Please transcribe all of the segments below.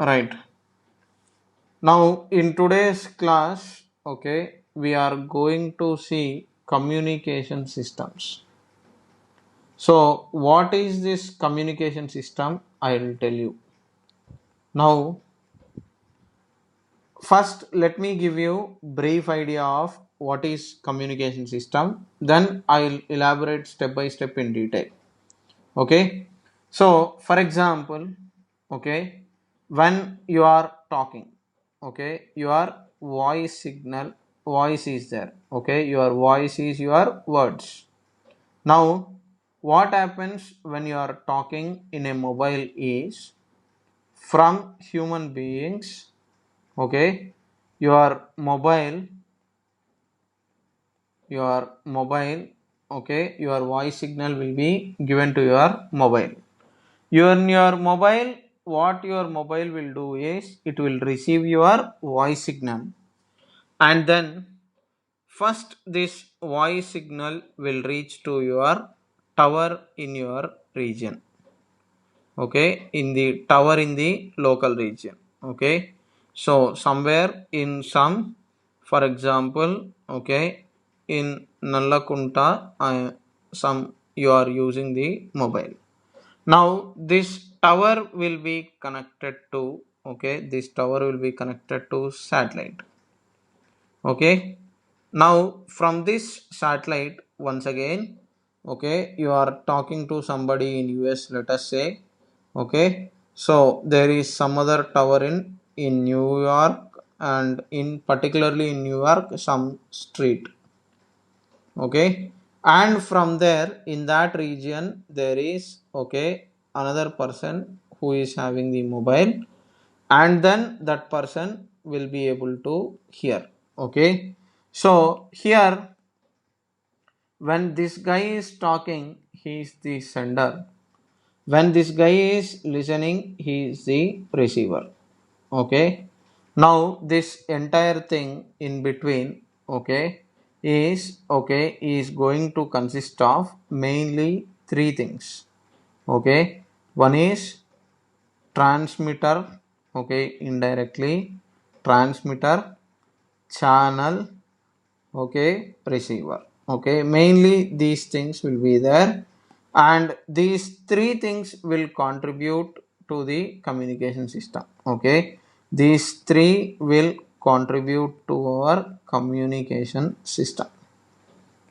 Right. Now, in today's class, we are going to see communication systems. So, what is this communication system? I will tell you. Now, first, let me give you brief idea of what is communication system. Then I will elaborate step by step in detail. Okay. So, for example, okay, when you are talking, your voice is there. Okay, your voice is your words. Now, what happens when you are talking in a mobile is from human beings. Okay, your mobile your mobile your voice signal will be given to your mobile. Your mobile, what your mobile will do is it will receive your voice signal, and then first this voice signal will reach to your tower in your region. Okay, in the tower in the local region. Okay, so somewhere in some, for example, okay, in Nallakunta, some you are using the mobile. Now this tower will be connected to, this tower will be connected to satellite. Okay, now from this satellite, once again, you are talking to somebody in US, let us say. Okay, so there is some other tower in New York, and in particularly in New York some street. Okay, and from there in that region there is, another person who is having the mobile, and then that person will be able to hear. Okay, so here when this guy is talking, he is the sender. When this guy is listening, he is the receiver. Okay, now this entire thing in between, is going to consist of mainly three things. Okay, one is transmitter, indirectly transmitter, channel, receiver. Okay, mainly these things will be there, and these three things will contribute to the communication system. Okay, these three will contribute to our communication system.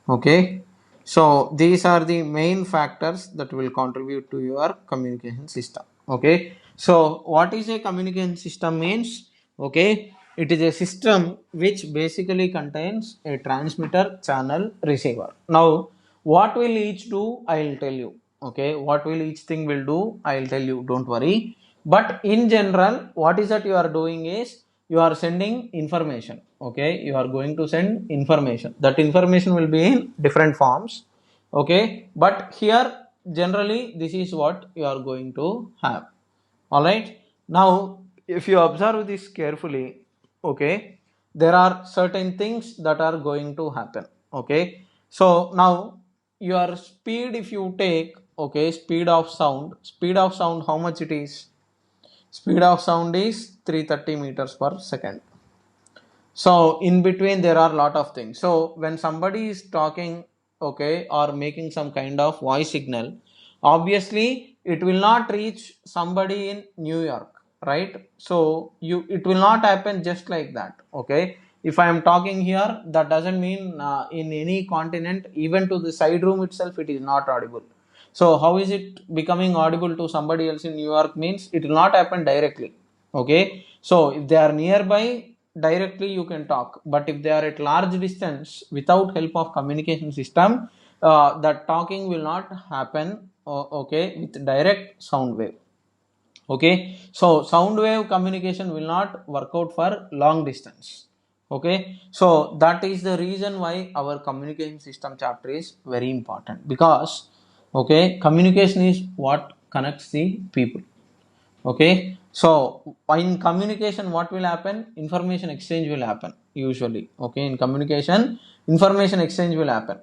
Okay, so these are the main factors that will contribute to your communication system. Okay, so what is a communication system means? Okay, it is a system which basically contains a transmitter, channel, receiver. Now what will each do, I will tell you. Okay, what will each thing will do, I will tell you, don't worry. But in general, what is that you are doing is you are sending information. Okay, you are going to send information. That information will be in different forms. Okay, but here generally this is what you are going to have. All right, now if you observe this carefully, okay, there are certain things that are going to happen. Okay, so now your speed, if you take, speed of sound, how much it is? Speed of sound is 330 meters per second. So in between there are a lot of things. So when somebody is talking, or making some kind of voice signal, obviously it will not reach somebody in New York, right? So it will not happen just like that. Okay, if I am talking here, that doesn't mean in any continent, even to the side room itself, it is not audible. So how is it becoming audible to somebody else in New York? Means it will not happen directly. Okay, so if they are nearby, directly you can talk, but if they are at large distance, without help of communication system, that talking will not happen. With direct sound wave. Okay, so sound wave communication will not work out for long distance. Okay, so that is the reason why our communication system chapter is very important, because communication is what connects the people. Okay, so in communication what will happen? Information exchange will happen usually. Okay, in communication information exchange will happen.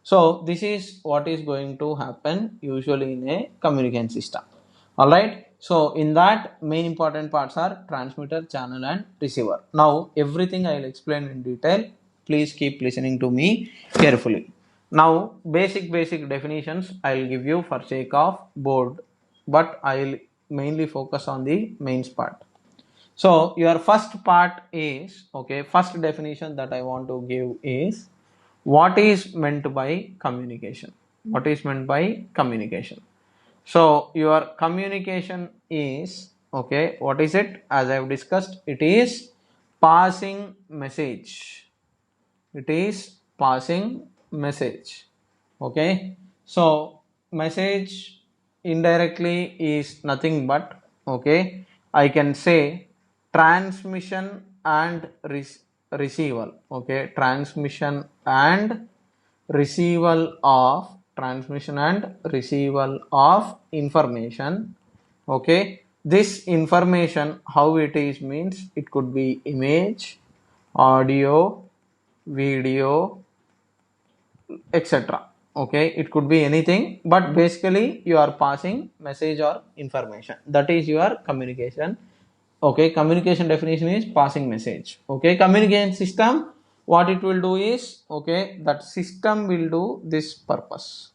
So this is what is going to happen usually in a communication system. All right, So in that, main important parts are transmitter, channel and receiver. Now everything I will explain in detail. Please keep listening to me carefully. Now basic definitions I will give you for sake of board, but I will mainly focus on the mains part. So your first part is, okay, first definition that I want to give is what is meant by communication. What is meant by communication? So your communication is, okay, what is it? As I have discussed, it is passing message. It is passing message. Okay. So message indirectly is nothing but, okay, I can say transmission and receival. Okay, transmission and transmission and receival of information. Okay, this information how it is means it could be image, audio, video, etc. Okay, it could be anything, but basically you are passing message or information. That is your communication. Okay, communication definition is passing message. Okay, communication system, what it will do is, okay, that system will do this purpose.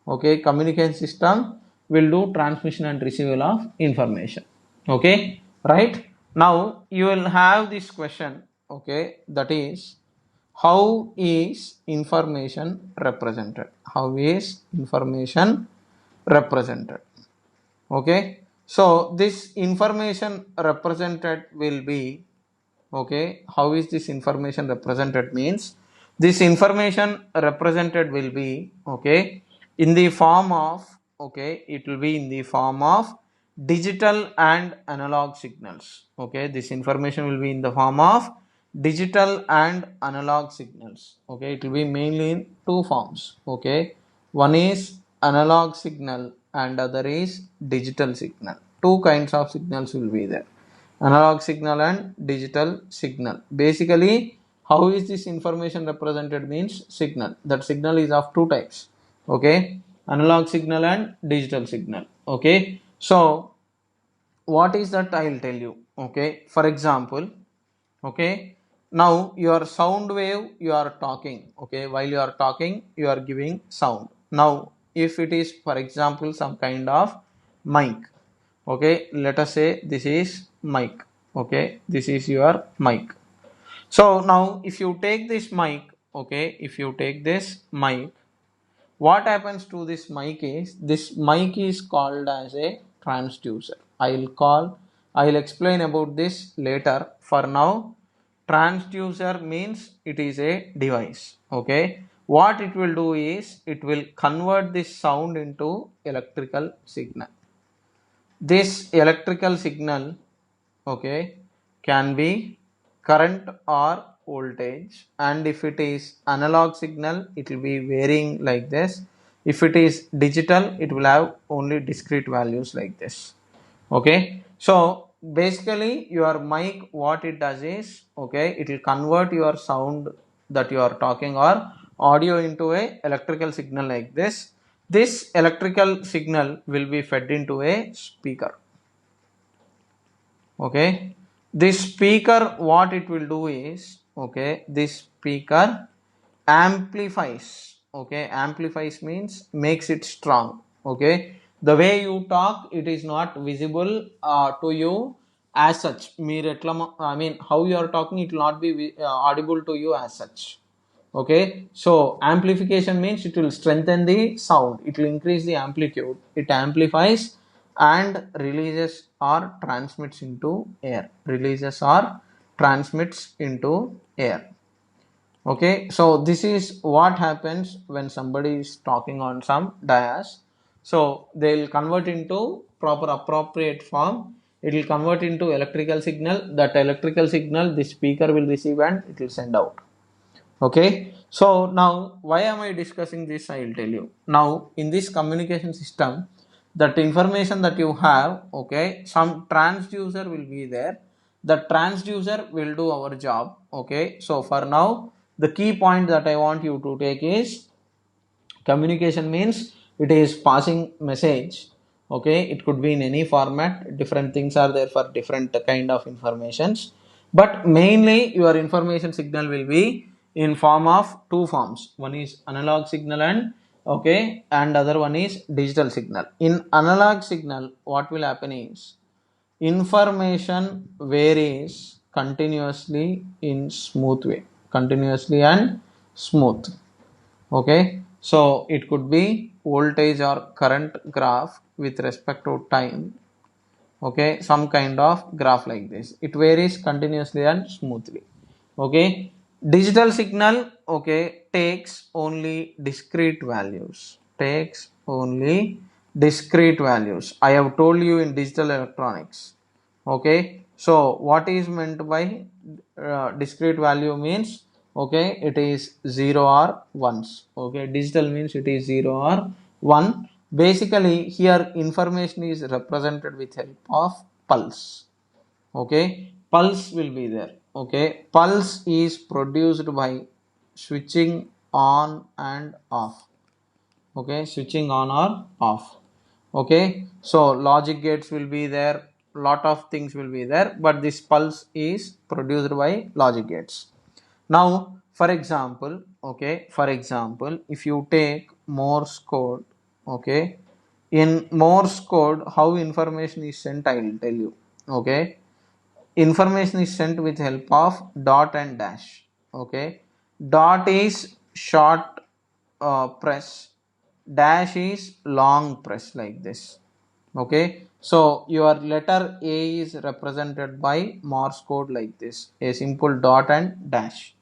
Okay, communication system will do transmission and receival of information. Okay, right? Now you will have this question, okay, that is how is information represented? How is information represented? Okay, so this information represented will be, okay, how is this information represented means this information represented will be, okay, in the form of, okay, it will be in the form of digital and analog signals. Okay, this information will be in the form of digital and analog signals. Okay, it will be mainly in two forms. Okay, one is analog signal and other is digital signal. Two kinds of signals will be there, analog signal and digital signal. Basically how is this information represented means signal, that signal is of two types. Okay, analog signal and digital signal. Okay, so what is that I will tell you. Okay, for example, okay, now your sound wave you are talking, okay, while you are talking you are giving sound. Now if it is for example some kind of mic, okay, let us say this is mic. Okay, this is your mic. So now if you take this mic, okay, if you take this mic, what happens to this mic is this mic is called as a transducer. I'll explain about this later. For now, transducer means it is a device. Okay, what it will do is it will convert this sound into electrical signal. This electrical signal, okay, can be current or voltage, and if it is analog signal it will be varying like this. If it is digital it will have only discrete values like this. Okay, so basically your mic what it does is, okay, it will convert your sound that you are talking or audio into a electrical signal like this. This electrical signal will be fed into a speaker. Okay, this speaker what it will do is, okay, this speaker amplifies. Okay, amplifies means makes it strong. Okay, the way you talk it is not visible to you as such. I mean how you are talking it will not be audible to you as such. Okay, so amplification means it will strengthen the sound, it will increase the amplitude, it amplifies and releases or transmits into air, releases or transmits into air. Okay, so this is what happens when somebody is talking on some dais. So they will convert into proper appropriate form, it will convert into electrical signal, that electrical signal the speaker will receive and it will send out. Okay, so now why am I discussing this? I will tell you. Now in this communication system, that information that you have, okay, some transducer will be there. The transducer will do our job. Okay, so for now the key point that I want you to take is communication means it is passing message. Okay, it could be in any format. Different things are there for different kind of informations, but mainly your information signal will be in form of two forms. One is analog signal and okay, and other one is digital signal. In analog signal, what will happen is information varies continuously in smooth way, continuously and smooth. Okay, so it could be voltage or current graph with respect to time. Okay, some kind of graph like this, it varies continuously and smoothly. Okay, digital signal, okay, takes only discrete values, takes only discrete values. I have told you in digital electronics. Okay, so what is meant by discrete value means, okay, it is 0 or 1s. Okay, digital means it is 0 or 1. Basically here information is represented with help of pulse. Okay, pulse will be there. Okay, pulse is produced by switching on and off. Okay, switching on or off. Okay, so logic gates will be there, lot of things will be there, but this pulse is produced by logic gates. Now for example, okay, for example, if you take Morse code, okay, in Morse code how information is sent, I will tell you. Okay, information is sent with help of dot and dash. Okay, dot is short press, dash is long press like this. Okay, so your letter A is represented by Morse code like this, a simple dot and dash.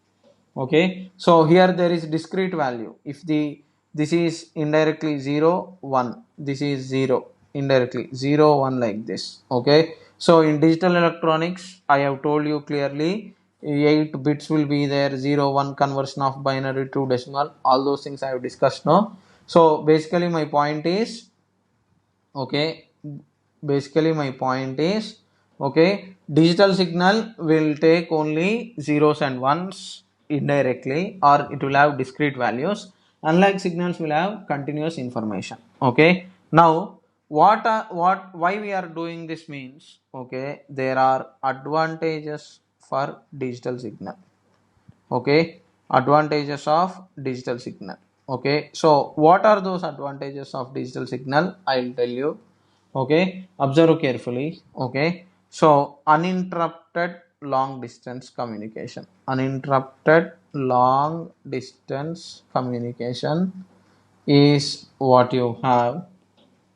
Okay, so here there is discrete value. If the this is indirectly 0 1, this is 0 indirectly 0 1 like this. Okay, so in digital electronics I have told you clearly 8 bits will be there, 0 1 conversion of binary to decimal, all those things I have discussed now. So basically my point is, okay, basically my point is, okay, digital signal will take only zeros and ones indirectly, or it will have discrete values, unlike signals will have continuous information. Okay, now what why we are doing this means, okay, there are advantages for digital signal. Okay, advantages of digital signal. Okay, so what are those advantages of digital signal, I'll tell you. Okay, observe carefully. Okay, so uninterrupted long distance communication, uninterrupted long distance communication is what you have.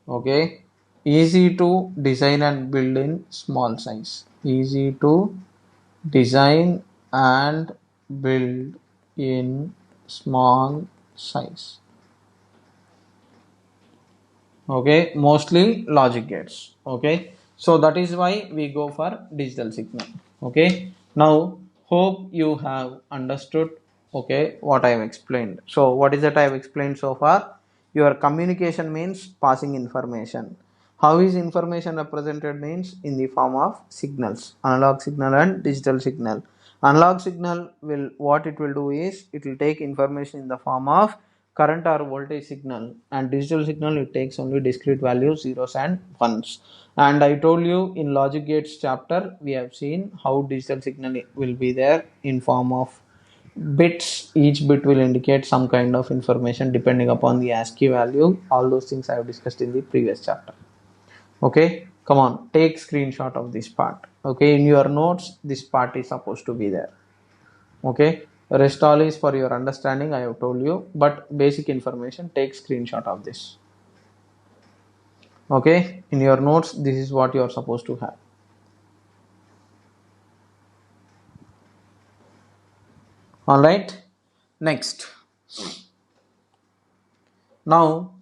Okay, easy to design and build in small size, easy to design and build in small size. Okay, mostly logic gates. Okay, so that is why we go for digital signal. Okay, now hope you have understood, okay, what I have explained. So what is that I have explained so far? Your communication means passing information. How is information represented means in the form of signals, analog signal and digital signal. Analog signal will, what it will do is it will take information in the form of current or voltage signal, and digital signal it takes only discrete values, zeros and ones. And I told you in logic gates chapter we have seen how digital signal will be there in form of bits. Each bit will indicate some kind of information depending upon the ASCII value. All those things I have discussed in the previous chapter. Okay, come on, take screenshot of this part. Okay, in your notes this part is supposed to be there. Okay, rest all is for your understanding, I have told you, but basic information, take screenshot of this. Okay, in your notes this is what you are supposed to have. All right, next. Now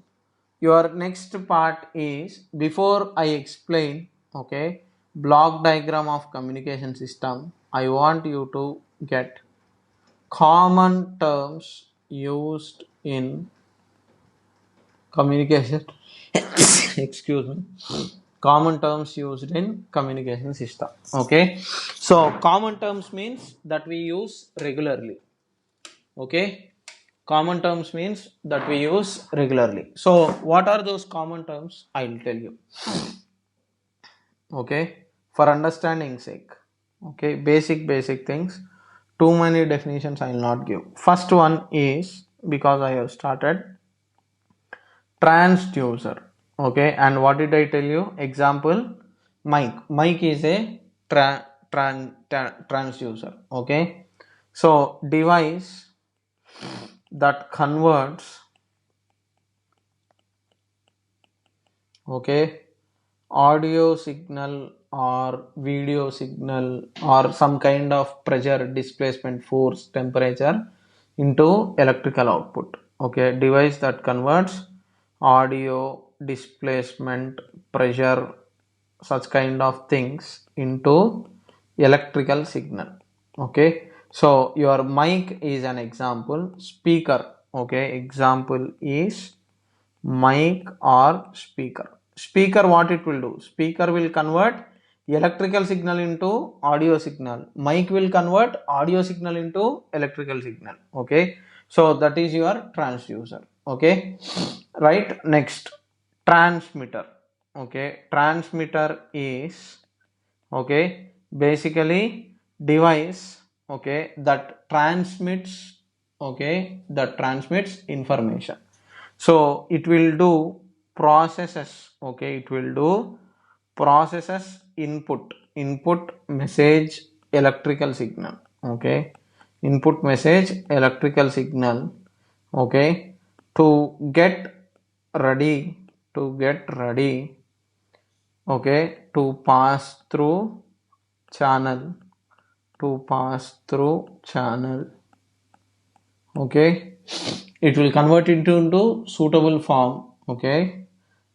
your next part is, before I explain, okay, block diagram of communication system, I want you to get common terms used in communication. Excuse me, common terms used in communication system. Okay, so common terms means that we use regularly. Okay, Common terms means that we use regularly. So what are those common terms? I will tell you. Okay, for understanding sake. Okay, basic things. Too many definitions I will not give. First one is, because I have started, transducer. Okay, and what did I tell you? Example, mic. Mic is a transducer. Okay, so device that converts, okay, audio signal or video signal or some kind of pressure, displacement, force, temperature into electrical output. Okay, device that converts audio, displacement, pressure, such kind of things into electrical signal. Okay, so your mic is an example. Speaker, okay, example is mic or speaker. Speaker, what it will do? Speaker will convert electrical signal into audio signal. Mic will convert audio signal into electrical signal. Okay, so that is your transducer. Okay, right. Next, transmitter. Okay, transmitter is, okay, basically device, okay, that transmits, okay, that transmits information. So it will do processes. Okay, it will do processes, input message, electrical signal. Okay, input message, electrical signal. Okay, to get ready, to get ready, okay, to pass through channel, to pass through channel. Okay, it will convert it into suitable form. Okay,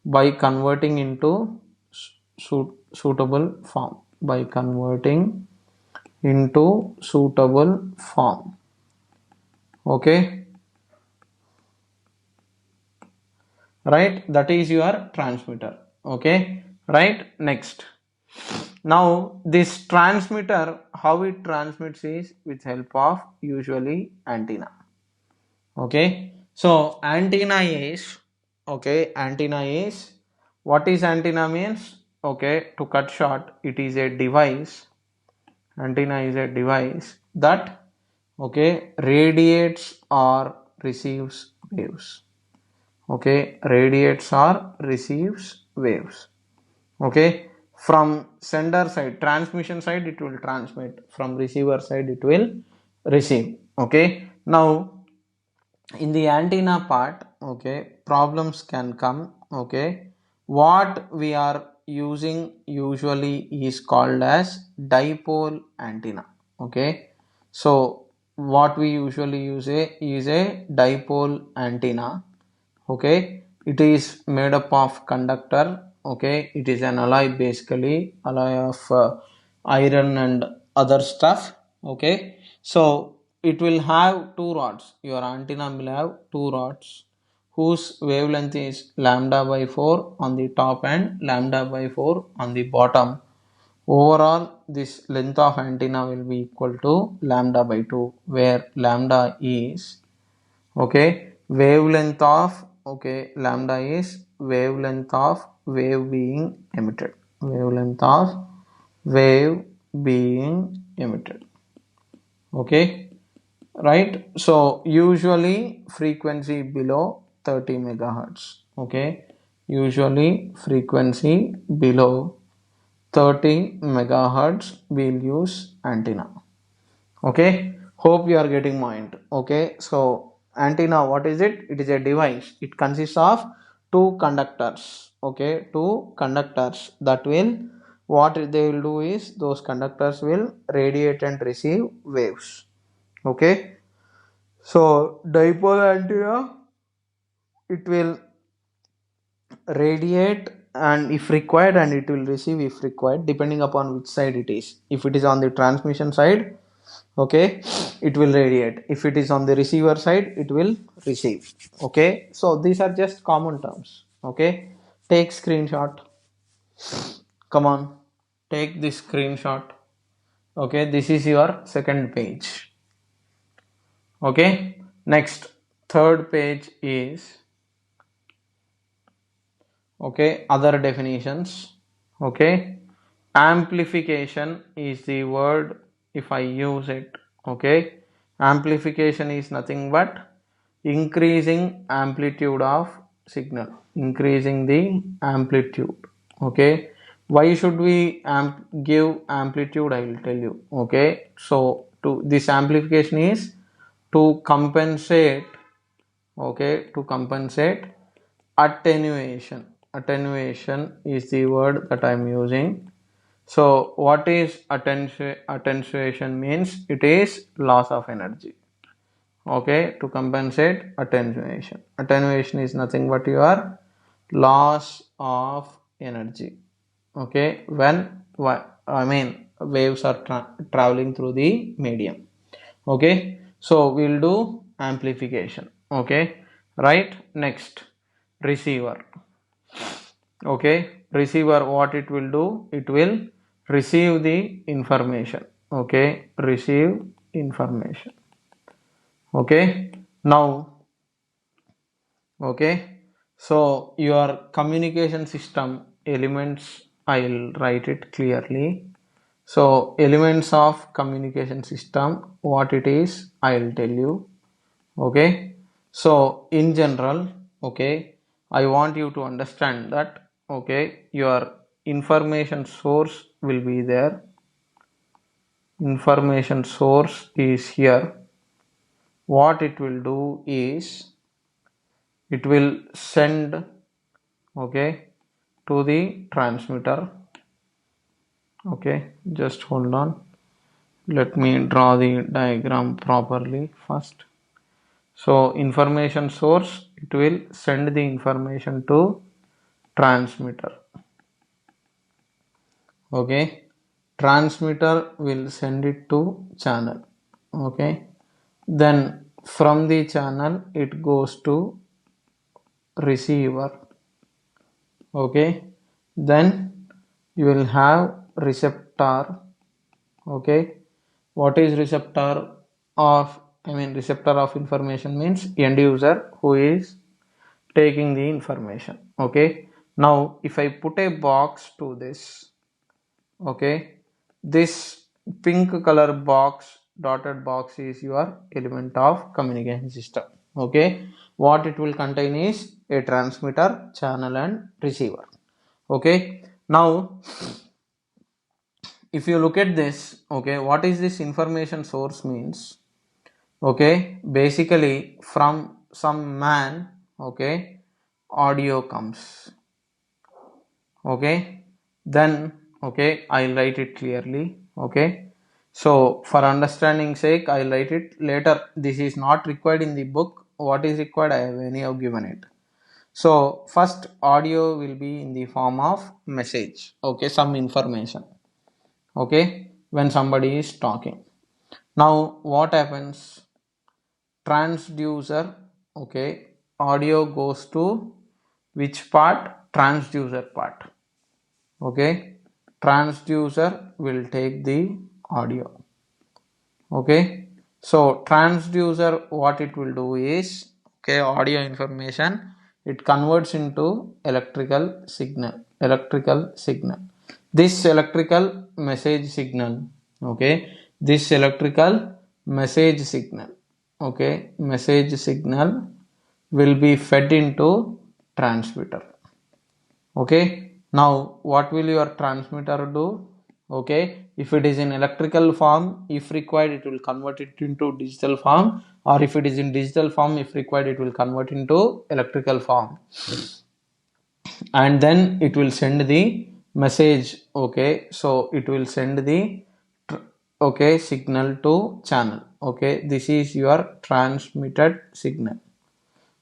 by converting into suitable form, by converting into suitable form. Okay, right, that is your transmitter. Okay, right. Next, now this transmitter, how it transmits is with help of usually antenna. Okay, so antenna is, okay, antenna is, what is antenna means? Okay, to cut short, it is a device. Antenna is a device that, okay, radiates or receives waves. Okay, radiates or receives waves. Okay, from sender side, transmission side, it will transmit. From receiver side, it will receive. Okay, now in the antenna part, okay, problems can come. Okay, what we are using usually is called as dipole antenna. Okay, so what we usually use is a dipole antenna. Okay, it is made up of conductor. Okay, it is an alloy, basically alloy of iron and other stuff. Okay, so it will have two rods. Your antenna will have two rods whose wavelength is lambda by 4 on the top and lambda by 4 on the bottom. Overall, this length of antenna will be equal to lambda by 2, where lambda is, okay, wavelength of, okay, lambda is wavelength of wave being emitted, wavelength of wave being emitted. Okay, right. So usually frequency below 30 megahertz. Okay, usually frequency below 30 megahertz we'll use antenna. Okay, hope you are getting point. Okay, so antenna, what is it? It is a device. It consists of two conductors. Okay, two conductors that will, what they will do is, those conductors will radiate and receive waves. Okay, so dipole antenna, it will radiate and if required, and it will receive if required, depending upon which side it is. If it is on the transmission side, okay, it will radiate. If it is on the receiver side, it will receive. Okay, so these are just common terms. Okay, take screenshot. Come on, take this screenshot. Okay, this is your second page. Okay, next, third page is, okay, other definitions. Okay, amplification is the word if I use it. Okay, amplification is nothing but increasing amplitude of signal, increasing the amplitude. Okay, why should we give amplitude? I will tell you. Okay, so to this amplification is to compensate, okay, to compensate attenuation. Attenuation is the word that I am using. So what is attenuation means? It is loss of energy. Okay, to compensate attenuation. Attenuation is nothing but your loss of energy. Okay, when I mean waves are traveling through the medium. Okay, so we'll do amplification. Okay, right. Next, receiver. Okay, receiver, what it will do? It will receive the information. Okay, receive information. Okay, now, okay, so your communication system elements, I'll write it clearly. So elements of communication system, what it is, I'll tell you. Okay, so in general, okay, I want you to understand that, okay, your information source will be there. Information source is here. What it will do is it will send, okay, to the transmitter. Okay, just hold on, let me draw the diagram properly first. So information source, it will send the information to transmitter. Okay, transmitter will send it to channel. Okay, then from the channel it goes to receiver. Okay, then you will have receptor. Okay, what is receptor of, I mean receptor of information means end user who is taking the information. Okay, now if I put a box to this, okay, this pink color box, dotted box, is your element of communication system. Okay, what it will contain is a transmitter, channel and receiver. Okay, now if you look at this, okay, what is this information source means? Okay, basically from some man, okay, audio comes. Okay, then, okay, I'll write it clearly. Okay, so for understanding sake I'll write it later. This is not required in the book. What is required, I have anyhow given it. So first audio will be in the form of message. Okay, some information. Okay, when somebody is talking. Now what happens? Transducer. Okay, audio goes to which part? Transducer part. Okay, transducer will take the audio. Okay, so transducer, what it will do is, okay, audio information, it converts into electrical signal. Electrical signal, this electrical message signal. Okay, this electrical message signal, okay, message signal will be fed into transmitter. Okay, now what will your transmitter do? Okay, if it is in electrical form, if required it will convert it into digital form, or if it is in digital form, if required it will convert into electrical form, and then it will send the message. Okay, so it will send the okay signal to channel. Okay, this is your transmitted signal.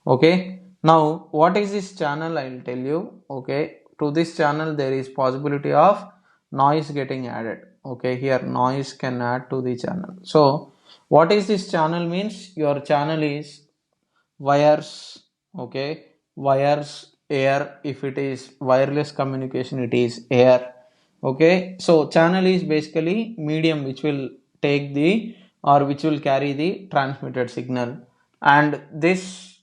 Okay, now what is this channel? I will tell you. Okay, to this channel there is possibility of noise getting added. Okay, here noise can add to the channel. So what is this channel means? Your channel is wires. Okay, wires, air. If it is wireless communication, it is air. Okay, so channel is basically medium which will take the, or which will carry the transmitted signal. and this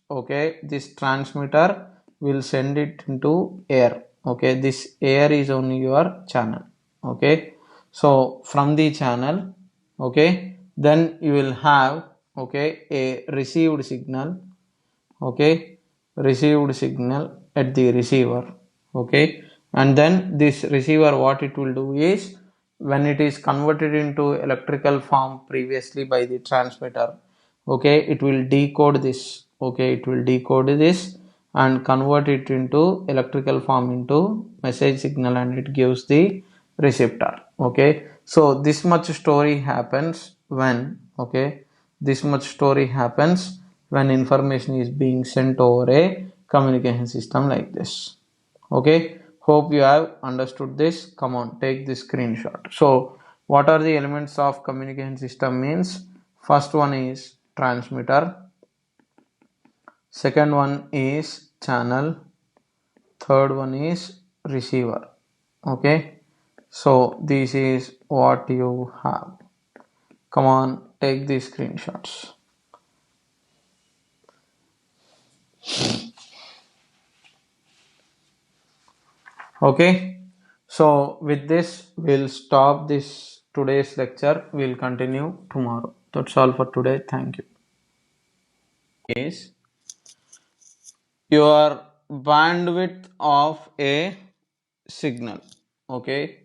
transmitter will send it into air. Okay, this air is only your channel. Okay, so from the channel, okay, then you will have, okay, a received signal. Okay, received signal at the receiver. Okay, and then this receiver, what it will do is, when it is converted into electrical form previously by the transmitter, okay, it will decode this. Okay, it will decode this and convert it into electrical form into message signal, and it gives the receptor. Okay, so this much story happens when, okay, this much story happens when information is being sent over a communication system like this. Okay, hope you have understood this. Come on, take this screenshot. So what are the elements of communication system means? First one is transmitter, second one is channel, third one is receiver. Okay, so this is what you have. Come on, take these screenshots. Okay, so with this we'll stop this today's lecture. We'll continue tomorrow. That's all for today. Thank you. Is your bandwidth of a signal. Okay,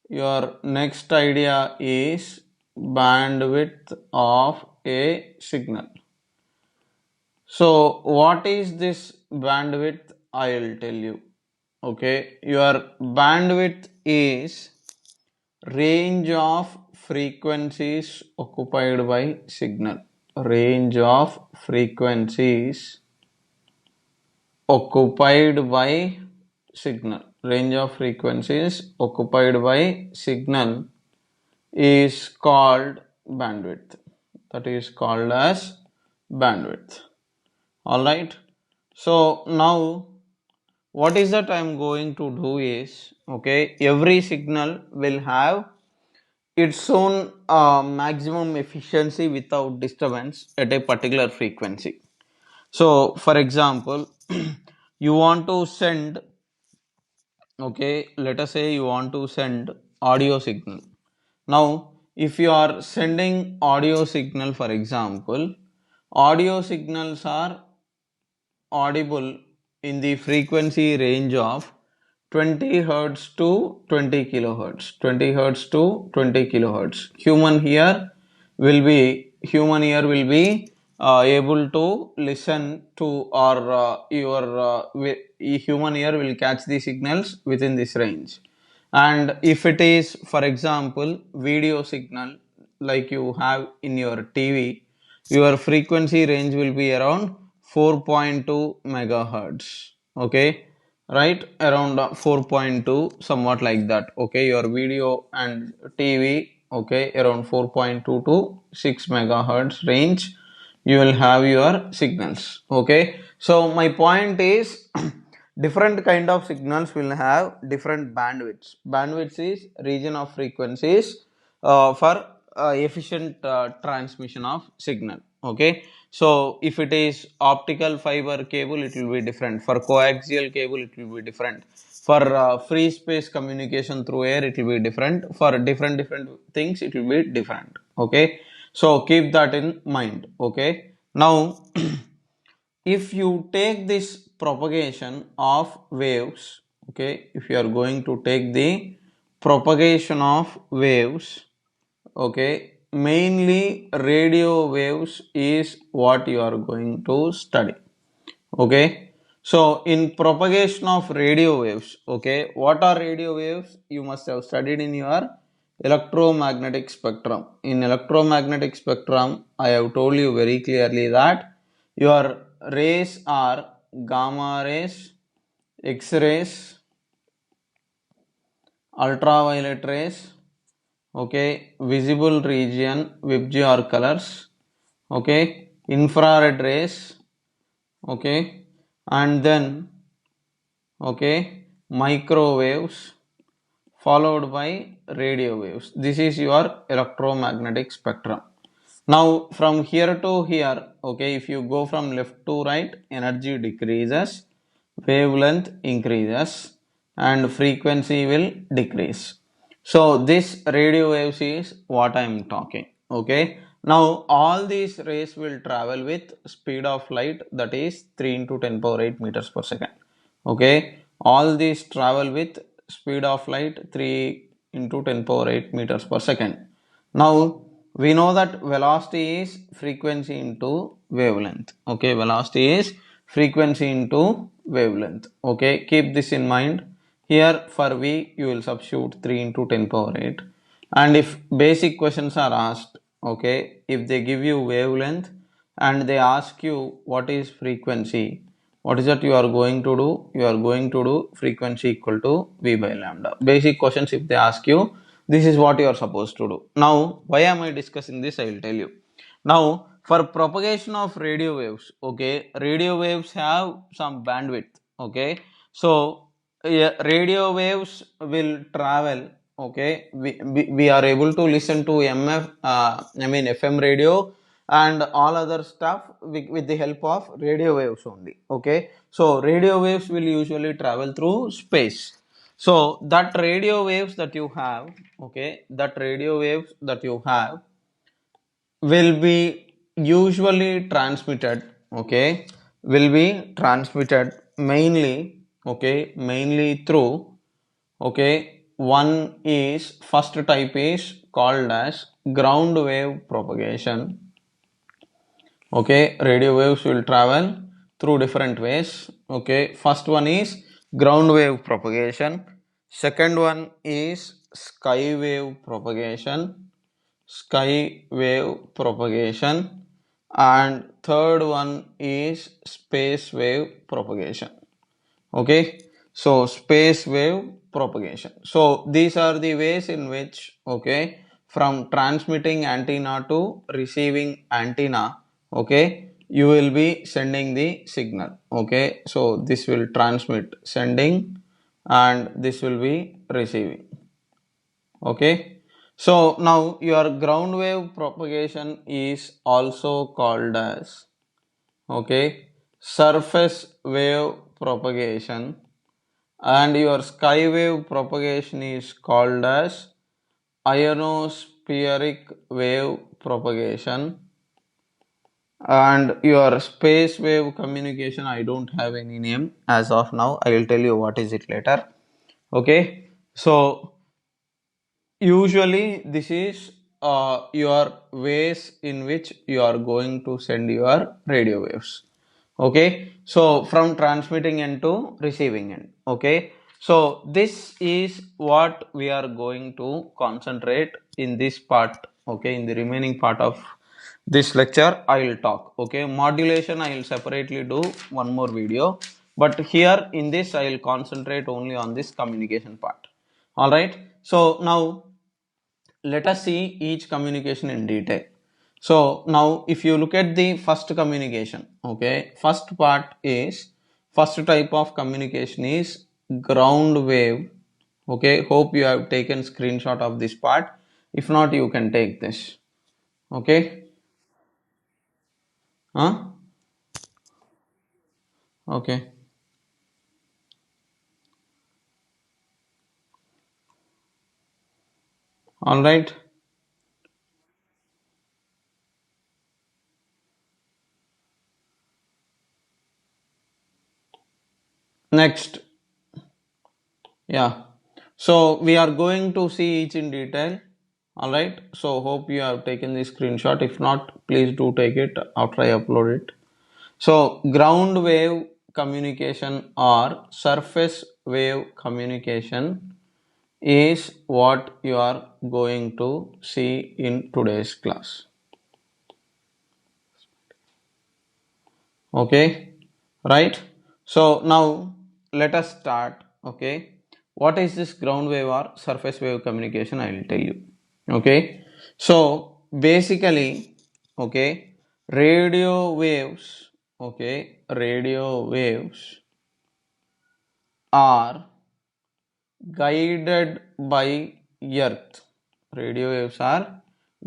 your next idea is bandwidth of a signal. So what is this bandwidth? I'll tell you. Okay, your bandwidth is range of frequencies occupied by signal. Range of frequencies occupied by signal. Range of frequencies occupied by signal is called bandwidth. That is called as bandwidth. Alright. So now what is that I am going to do is, okay, every signal will have its own maximum efficiency without disturbance at a particular frequency. So for example, you want to send, okay, let us say you want to send audio signal. Now if you are sending audio signal, for example, audio signals are audible in the frequency range of 20 hertz to 20 kilohertz. 20 hertz to 20 kilohertz. Human ear will be able to listen to, or your human ear will catch the signals within this range. And if it is, for example, video signal like you have in your TV, your frequency range will be around 4.2 megahertz. Okay, right, around 4.2, somewhat like that. Okay, your video and TV, okay, around 4.2 to 6 megahertz range you will have your signals. Okay, so my point is different kind of signals will have different bandwidths. Bandwidth is region of frequencies for efficient transmission of signal. Okay, so if it is optical fiber cable, it will be different. For coaxial cable, it will be different. For free space communication through air, it will be different. For different things, it will be different. Okay, so keep that in mind. Okay, now if you take this propagation of waves, okay, if you are going to take the propagation of waves, okay, mainly radio waves is what you are going to study. Okay, so in propagation of radio waves, okay, what are radio waves? You must have studied in your electromagnetic spectrum. In electromagnetic spectrum, I have told you very clearly that your rays are gamma rays, X rays, ultraviolet rays, okay, visible region, VIBGY or colors, okay, infrared rays, okay, and then, okay, microwaves followed by radio waves. This is your electromagnetic spectrum. Now from here to here, okay, if you go from left to right, energy decreases, wavelength increases, and frequency will decrease. So this radio waves is what I am talking. Okay. Now all these rays will travel with speed of light, that is 3 into 10 power 8 meters per second. Okay. All these travel with speed of light 3 into 10 power 8 meters per second. Now we know that velocity is frequency into wavelength. Okay, velocity is frequency into wavelength. Okay, keep this in mind. Here for V you will substitute 3 into 10 power 8. And if basic questions are asked, okay, if they give you wavelength and they ask you what is frequency, what is that you are going to do? You are going to do frequency equal to V by lambda. Basic questions, if they ask you, this is what you are supposed to do. Now, why am I discussing this? I will tell you. Now, for propagation of radio waves, okay, radio waves have some bandwidth, okay. So, yeah, radio waves will travel, okay. We are able to listen to FM radio and all other stuff with the help of radio waves only, okay. So radio waves will usually travel through space. So that radio waves that you have, okay, that radio waves that you have will be usually transmitted, okay, will be transmitted mainly, okay, mainly through, okay, one is, first type is called as ground wave propagation. Okay, radio waves will travel through different ways. Okay, first one is ground wave propagation, second one is sky wave propagation, sky wave propagation, and third one is space wave propagation. Okay, so space wave propagation. So these are the ways in which, okay, from transmitting antenna to receiving antenna, okay, you will be sending the signal. Okay, so this will transmit, sending, and this will be receiving. Okay, so now your ground wave propagation is also called as, okay, surface wave propagation, and your sky wave propagation is called as ionospheric wave propagation, and your space wave communication, I don't have any name as of now, I will tell you what is it later. Okay, so usually this is your ways in which you are going to send your radio waves. Okay, so from transmitting end to receiving end. Okay, so this is what we are going to concentrate in this part. Okay, in the remaining part of this lecture I will talk. Okay, modulation I will separately do one more video, but here in this I will concentrate only on this communication part. All right, so now let us see each communication in detail. So now if you look at the first communication, okay, first part is, first type of communication is ground wave. Okay, hope you have taken screenshot of this part. If not, you can take this. Okay, huh? Okay, all right. Next, yeah. So we are going to see each in detail. All right. So hope you have taken the screenshot. If not, please do take it after I upload it. So ground wave communication or surface wave communication is what you are going to see in today's class. Okay, right? So now let us start. Okay, what is this ground wave or surface wave communication? I will tell you. Okay, so basically, okay, radio waves, okay, radio waves are guided by earth. Radio waves are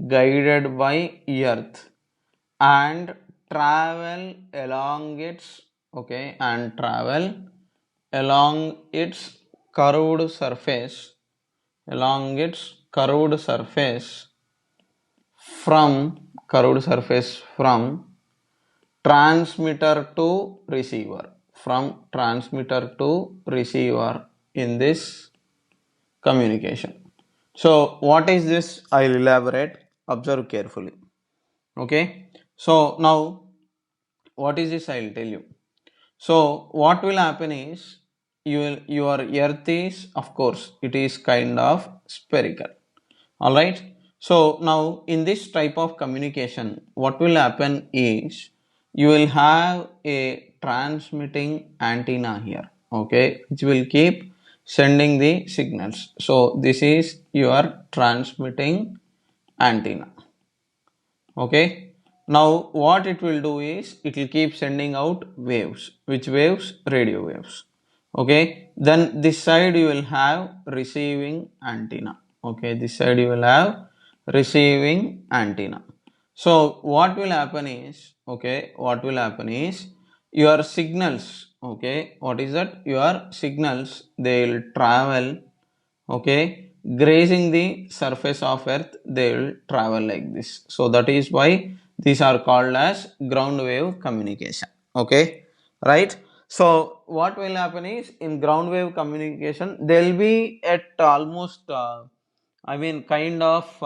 guided by earth and travel along its and travel along its curved surface along its curved surface from transmitter to receiver in this communication. So what is this? I'll elaborate. Observe carefully. Okay, so now what is this? I'll tell you. So what will happen is, your earth is, of course, it is kind of spherical. All right. So now in this type of communication, what will happen is, you will have a transmitting antenna here, okay, which will keep sending the signals. So this is your transmitting antenna. Okay, now what it will do is, it will keep sending out waves. Which waves? Radio waves. Okay, then this side you will have receiving antenna. Okay, this side you will have receiving antenna. So what will happen is, your signals, okay, what is that? Your signals, they will travel, okay, grazing the surface of earth, they will travel like this. So that is why these are called as ground wave communication. Okay, right. So what will happen is, in ground wave communication, they will be at almost kind of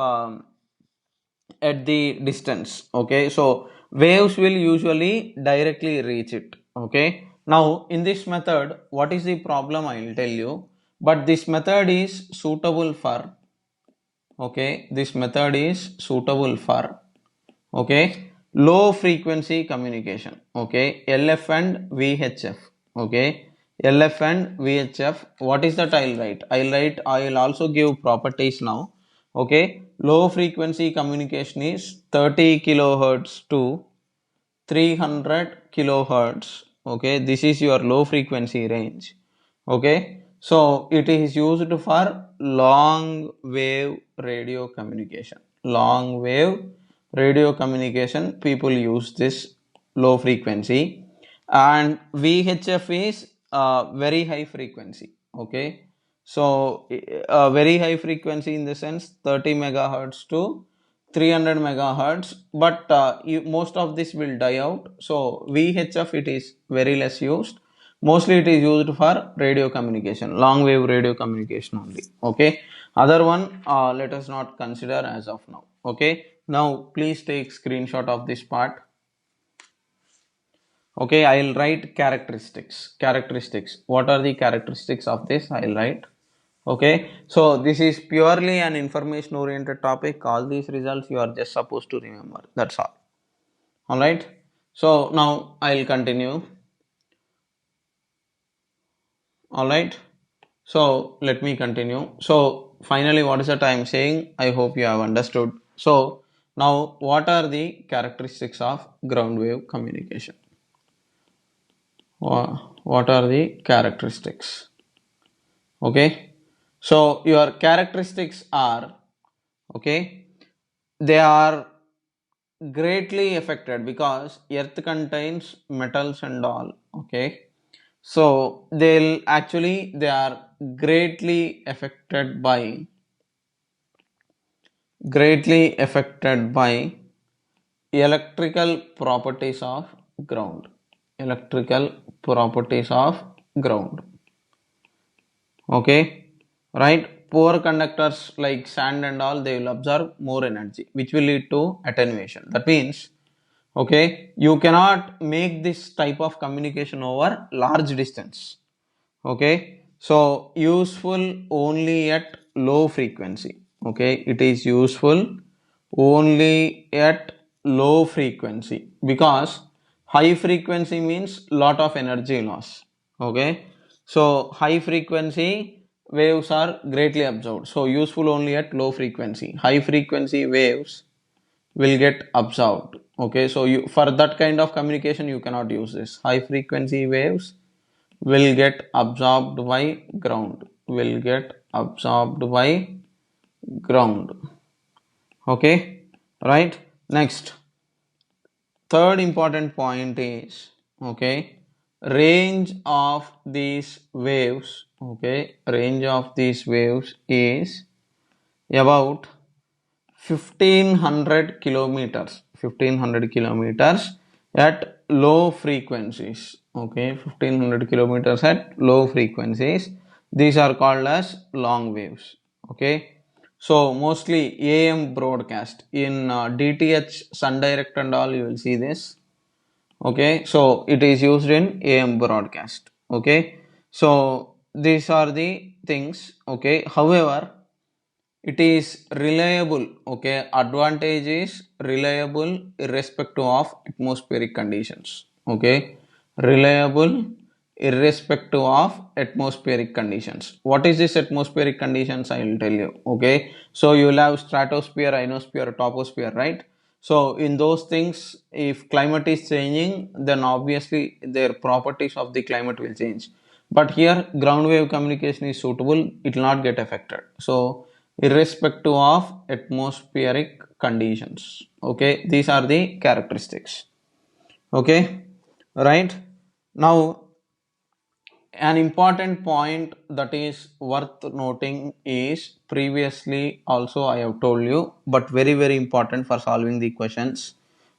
at the distance. Okay, so waves will usually directly reach it. Okay, now in this method, what is the problem? I will tell you. But this method is suitable for, okay, low frequency communication. Okay, LF and VHF. Okay, LF and VHF. What is that? I'll also give properties now. Okay, low frequency communication is 30 kilohertz to 300 kilohertz. Okay, this is your low frequency range. Okay, so it is used for long wave radio communication. People use this low frequency. And VHF is very high frequency. Okay, so very high frequency in the sense 30 megahertz to 300 megahertz. But most of this will die out. So VHF, it is very less used. Mostly it is used for radio communication, long wave radio communication only. Okay, other one, let us not consider as of now. Okay, now please take screenshot of this part. Okay, I'll write characteristics. What are the characteristics of this? I'll write. Okay, so this is purely an information oriented topic. All these results you are just supposed to remember, that's all right. So now I'll continue. All right, so let me continue. So finally, what is that I am saying? I hope you have understood. So now, what are the characteristics of ground wave communication? What are the characteristics? Okay, so your characteristics are, okay, they are greatly affected because earth contains metals and all. Okay, so they are greatly affected by electrical properties of ground. electrical properties of ground. Okay, right. Poor conductors like sand and all, they will absorb more energy, which will lead to attenuation. That means, okay, you cannot make this type of communication over large distance. Okay, so useful only at low frequency. Okay, it is useful only at low frequency, because high frequency means lot of energy loss. Okay, so high frequency waves are greatly absorbed, so useful only at low frequency. High frequency waves will get absorbed. Okay, so you, for that kind of communication, you cannot use this. High frequency waves will get absorbed by ground. Okay, right? Next, third important point is, okay, range of these waves, okay, range of these waves is about 1500 kilometers, 1500 kilometers at low frequencies, okay, 1500 kilometers at low frequencies. These are called as long waves, okay. So mostly AM broadcast in DTH, Sun Direct and all, you will see this, okay. So it is used in AM broadcast, okay. So these are the things, okay. However, it is reliable, okay. Advantage is reliable irrespective of atmospheric conditions, okay. Reliable irrespective of atmospheric conditions. What is this atmospheric conditions? I will tell you, okay. So you will have stratosphere, ionosphere, troposphere, right? So in those things, if climate is changing, then obviously their properties of the climate will change. But here ground wave communication is suitable, it will not get affected. So irrespective of atmospheric conditions, okay, these are the characteristics, okay, right. Now an important point that is worth noting is, previously also I have told you, but very important for solving the questions,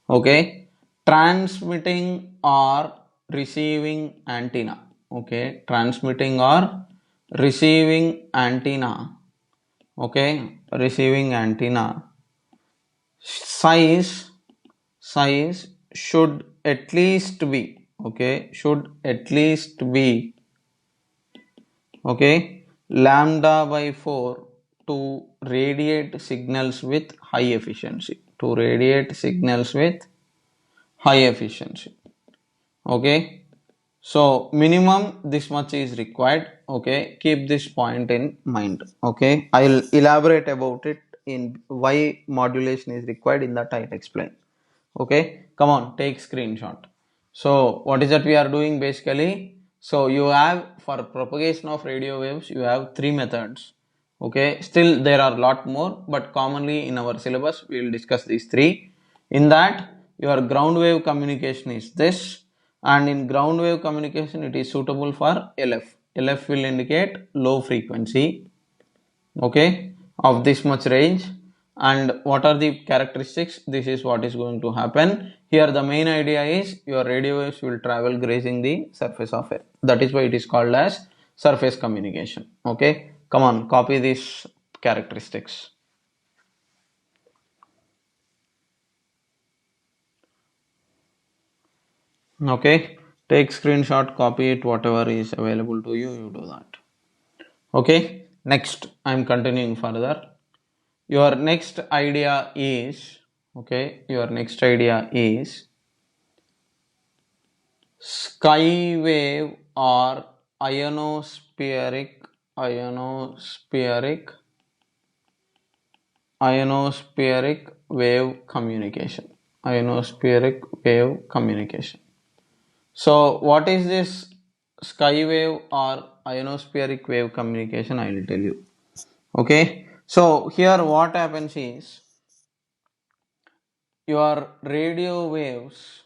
okay, transmitting or receiving antenna, okay, transmitting or receiving antenna, okay, receiving antenna size, size should at least be, okay, should at least be, okay, lambda by 4 to radiate signals with high efficiency, to radiate signals with high efficiency, okay. So minimum this much is required, okay, keep this point in mind, okay. I'll elaborate about it in why modulation is required, in that I'll explain, okay. Come on, take screenshot. So what is that we are doing basically? So you have, for propagation of radio waves, you have three methods, okay. Still there are a lot more, but commonly in our syllabus we will discuss these three. In that, your ground wave communication is this, and in ground wave communication it is suitable for LF. LF will indicate low frequency, okay, of this much range. And what are the characteristics? This is what is going to happen here. The main idea is your radio waves will travel grazing the surface of Earth. That is why it is called as surface communication, okay. Come on, copy these characteristics, okay. Take screenshot, copy it, whatever is available to you, you do that, okay. Next, I'm continuing further. Your next idea is, okay, your next idea is skywave or ionospheric, ionospheric, ionospheric wave communication, ionospheric wave communication. So what is this skywave or ionospheric wave communication? I will tell you, okay. So here what happens is, your radio waves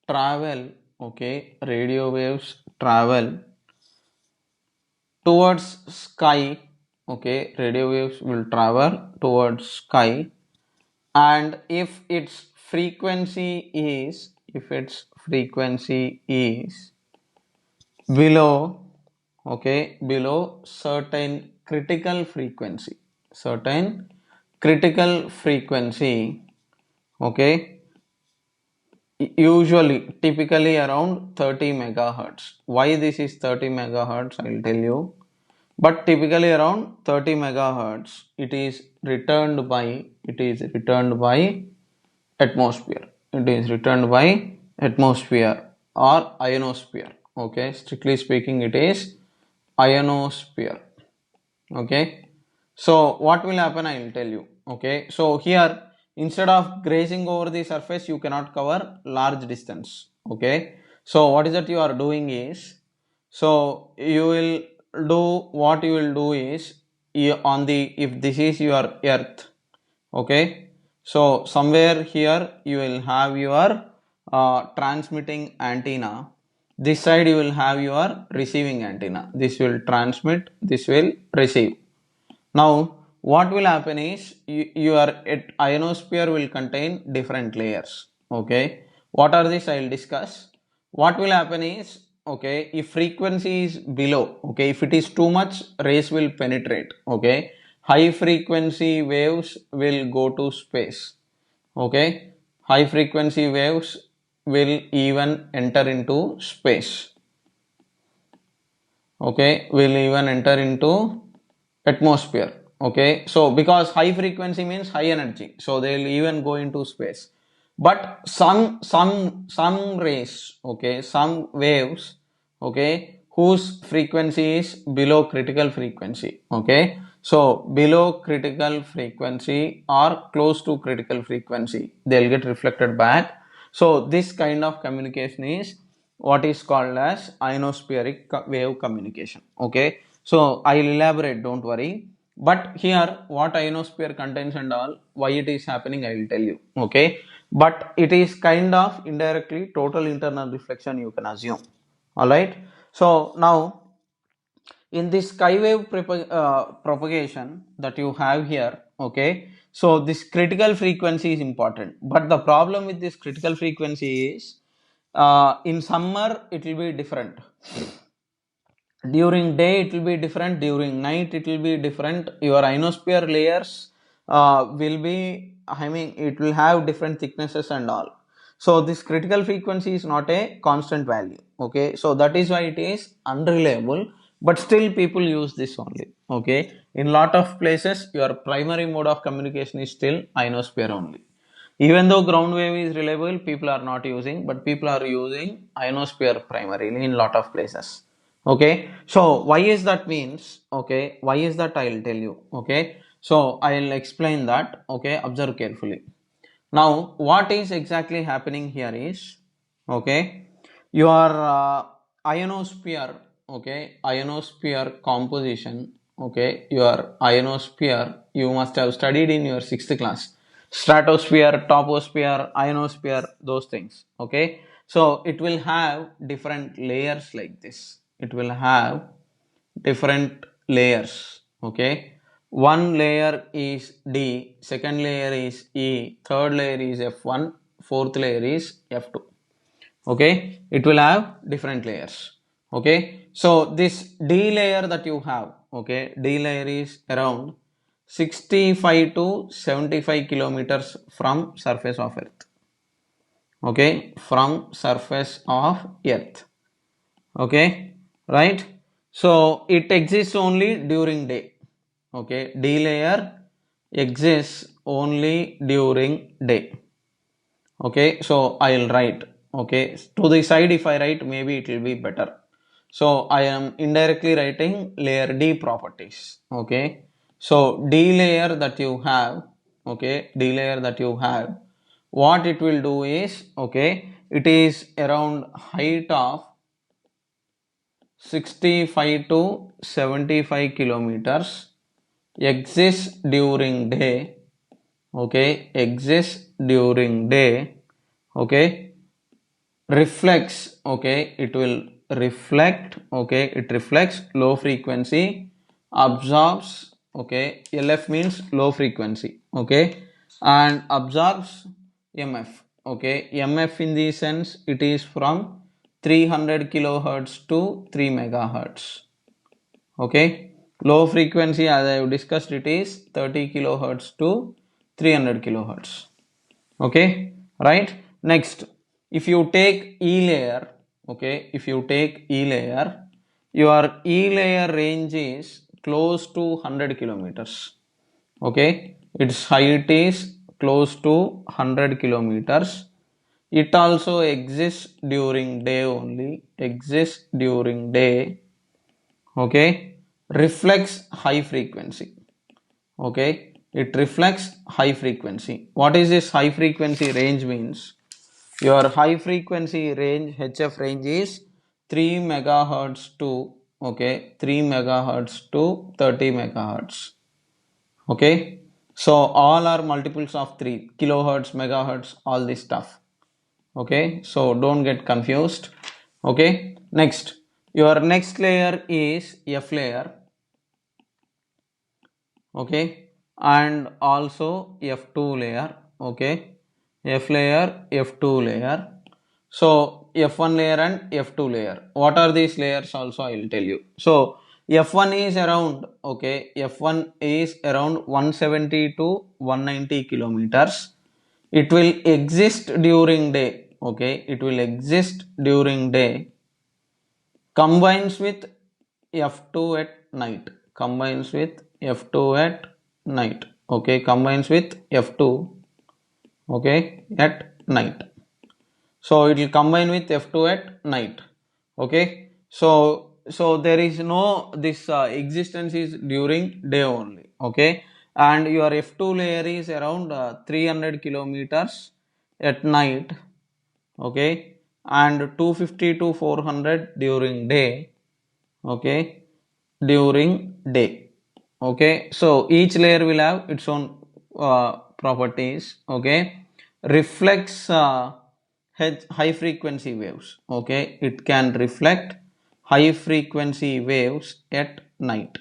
travel, okay, radio waves travel towards sky, okay, radio waves will travel towards sky. And if its frequency is below, okay, below certain critical frequency, certain critical frequency, okay, usually typically around 30 megahertz. Why this is 30 megahertz, I will tell you. But typically around 30 megahertz, it is returned by atmosphere, it is returned by atmosphere or ionosphere, okay. Strictly speaking, it is ionosphere, okay. So what will happen, I will tell you, okay. So here, instead of grazing over the surface, you cannot cover large distance, okay. So what is that you are doing is, so you will do, what you will do is, on the, if this is your earth, okay, So somewhere here you will have your transmitting antenna. This side you will have your receiving antenna. This will transmit, this will receive. Now what will happen is your ionosphere will contain different layers. Okay, what are these? I will discuss. What will happen is, okay, if frequency is below, okay, if it is too much, rays will penetrate. Okay, high frequency waves will go to space. Okay, high frequency waves will even enter into space. Okay, will even enter into atmosphere. Okay, so because high frequency means high energy, so they will even go into space. But some rays, okay, some waves, okay, whose frequency is below critical frequency. Okay, so below critical frequency or close to critical frequency, they'll get reflected back. So this kind of communication is what is called as ionospheric wave communication. Okay, so I'll elaborate, don't worry. But here what ionosphere contains and all, why it is happening, I will tell you. Okay, but it is kind of indirectly total internal reflection, you can assume. All right, so now in this skywave propagation that you have here, okay, so this critical frequency is important, but the problem with this critical frequency is in summer it will be different, during day it will be different, during night it will be different, your ionosphere layers will be, I mean, it will have different thicknesses and all. So this critical frequency is not a constant value. Okay, so that is why it is unreliable, but still people use this only. Okay, in lot of places your primary mode of communication is still ionosphere only. Even though ground wave is reliable, people are not using, but people are using ionosphere primarily in lot of places. Okay, so why is that means, okay, why is that, I'll tell you. Okay, so I'll explain that. Okay, observe carefully. Now what is exactly happening here is, okay, your ionosphere, okay, ionosphere composition, okay, your ionosphere you must have studied in your 6th class, stratosphere, toposphere, ionosphere, those things. Okay, so it will have different layers like this, it will have different layers. Okay, one layer is D, second layer is E, third layer is F1, fourth layer is F2. Okay, it will have different layers. Okay, so this D layer that you have, okay, D layer is around 65 to 75 kilometers from surface of earth. Okay, from surface of earth. Okay, right, so it exists only during day. Okay, D layer exists only during day. Okay, so I'll write, okay, to the side if I write, maybe it will be better. So I am indirectly writing layer D properties. Okay, so D layer that you have, okay, D layer that you have, what it will do is, okay, it is around height of 65 to 75 kilometers, exists during day. Okay, exists during day. Okay, reflects, okay, it will reflect, okay, it reflects low frequency, absorbs, okay, LF means low frequency, okay, and absorbs MF. Okay, MF in the sense it is from 300 kilohertz to 3 megahertz. Okay, low frequency as I have discussed, it is 30 kilohertz to 300 kilohertz. Okay, right, next, if you take E layer, okay, if you take E layer, your E layer range is close to 100 kilometers. Okay, its height is close to 100 kilometers. It also exists during day only, exists during day. Okay, reflects high frequency. Okay, it reflects high frequency. What is this high frequency range means? Your high frequency range, HF range, is 3 megahertz to, okay, 3 megahertz to 30 megahertz. Okay, So all are multiples of 3 kilohertz, megahertz, all this stuff. Okay, so don't get confused. Okay, next, your next layer is F layer. Okay, and also F2 layer. Okay, F layer, F2 layer. So F1 layer and F2 layer, what are these layers also I will tell you. So F1 is around, okay, F1 is around 170 to 190 kilometers. It will exist during day. Okay, it will exist during day, combines with F2 at night, combines with F2 at night. Okay, combines with F2, okay, at night. So it will combine with F2 at night. Okay, so there is no this existence is during day only. Okay, and your F2 layer is around 300 kilometers at night. Okay, and 250 to 400 during day. Okay, during day. Okay, so each layer will have its own properties. Okay, reflects high frequency waves. Okay, it can reflect high frequency waves at night.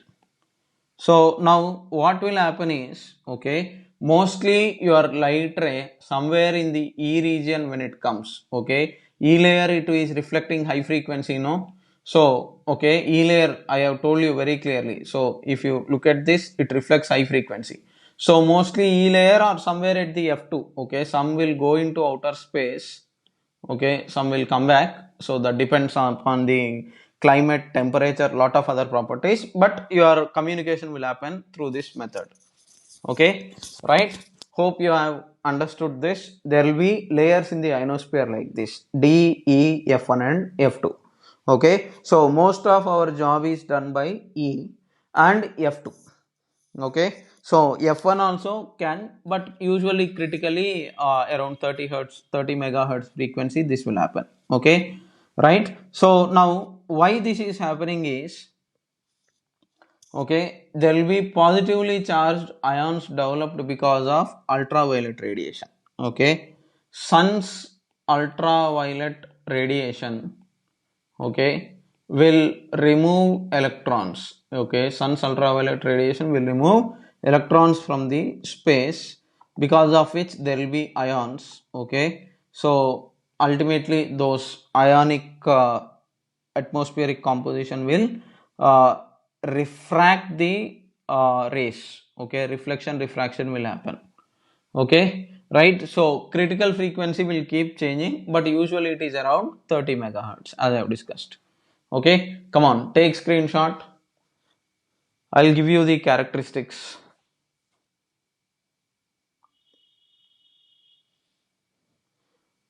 So now what will happen is, okay, mostly your light ray somewhere in the E region when it comes, okay, E layer it is reflecting high frequency, no? So, okay, E layer I have told you very clearly. So if you look at this, it reflects high frequency. So mostly E layer or somewhere at the F2, okay, some will go into outer space, okay, some will come back. So that depends upon the climate, temperature, lot of other properties, but your communication will happen through this method. Okay, right, hope you have understood this. There will be layers in the ionosphere like this, D, E, F1 and F2. Okay, so most of our job is done by E and F2. Okay, so F1 also can, but usually critically around 30 hertz, 30 megahertz frequency this will happen. Okay, right. So now why this is happening is, okay, there will be positively charged ions developed because of ultraviolet radiation. Okay, sun's ultraviolet radiation, okay, will remove electrons. Okay, sun's ultraviolet radiation will remove electrons from the space, because of which there will be ions. Okay, so ultimately those ionic atmospheric composition will uh, refract the rays. Okay, reflection refraction will happen. Okay, right, so critical frequency will keep changing, but usually it is around 30 megahertz as I have discussed. Okay, come on, take screenshot. I'll give you the characteristics.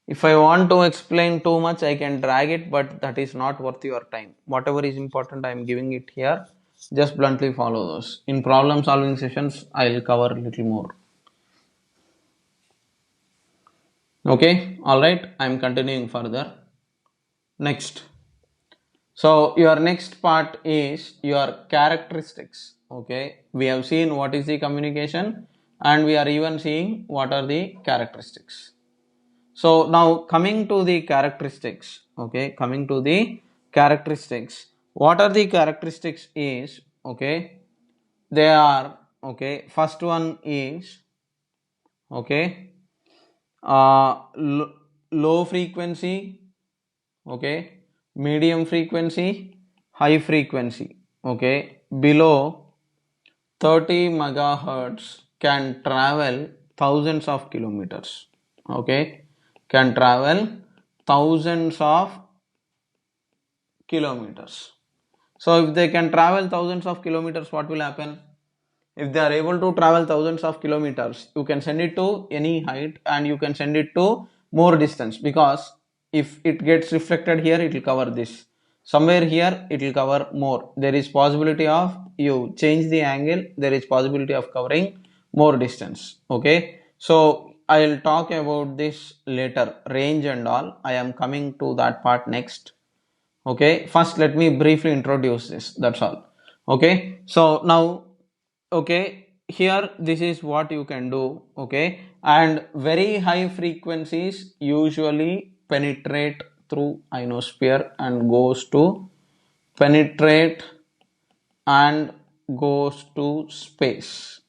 If I want to explain too much I can drag it, but that is not worth your time. Whatever is important I am giving it here. Just bluntly follow those. In problem solving sessions I'll cover a little more. Okay, all right, I'm continuing further. Next, so your next part is your characteristics. Okay, we have seen what is the communication and we are even seeing what are the characteristics. So now coming to the characteristics. Okay, coming to the characteristics, what are the characteristics is, okay, they are, okay, first one is, okay, low frequency, okay, medium frequency, high frequency. Okay, below 30 megahertz can travel thousands of kilometers. Okay, can travel thousands of kilometers. So if they can travel thousands of kilometers, what will happen? If they are able to travel thousands of kilometers, you can send it to any height and you can send it to more distance, because if it gets reflected here it will cover this, somewhere here it will cover more. There is possibility of you change the angle, there is possibility of covering more distance. Okay, so I will talk about this later, range and all. I am coming to that part next. Okay, first let me briefly introduce this, that's all. Okay, so now, okay, here this is what you can do, okay, and very high frequencies usually penetrate through ionosphere and penetrate and goes to space,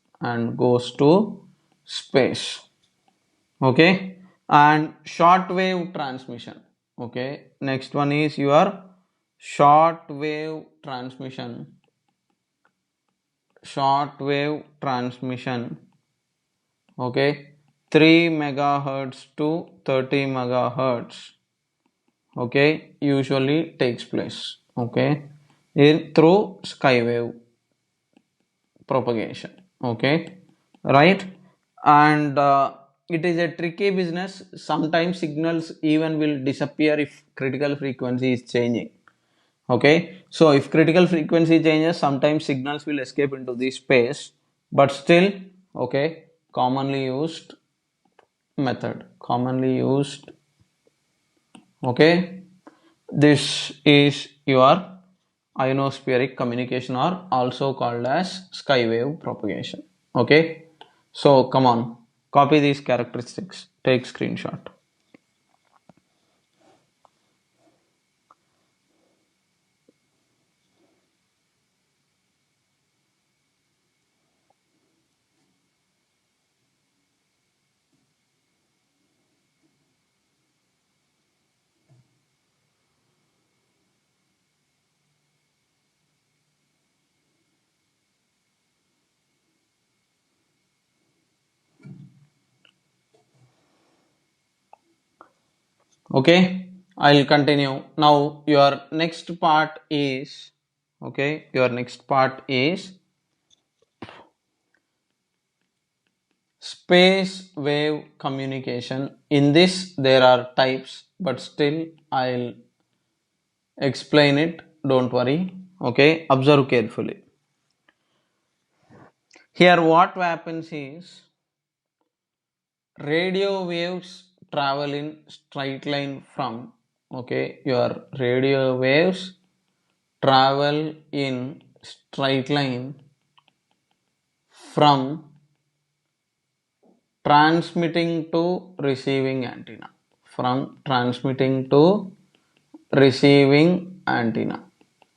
okay, and short wave transmission, okay, next one is your short wave transmission. Short wave transmission, okay, 3 megahertz to 30 megahertz, okay, usually takes place, okay, in through skywave propagation, okay, right, and it is a tricky business. Sometimes signals even will disappear if critical frequency is changing, okay, so if critical frequency changes, sometimes signals will escape into the space, but still, okay, commonly used commonly used, okay, this is your ionospheric communication, or also called as skywave propagation, okay, so come on, copy these characteristics, take screenshot. Okay, I'll continue now. Your next part is, okay, your next part is space wave communication. In this there are types, but still I'll explain it, don't worry, okay, observe carefully. Here what happens is radio waves travel in straight line from, okay, your radio waves travel in straight line from transmitting to receiving antenna, from transmitting to receiving antenna,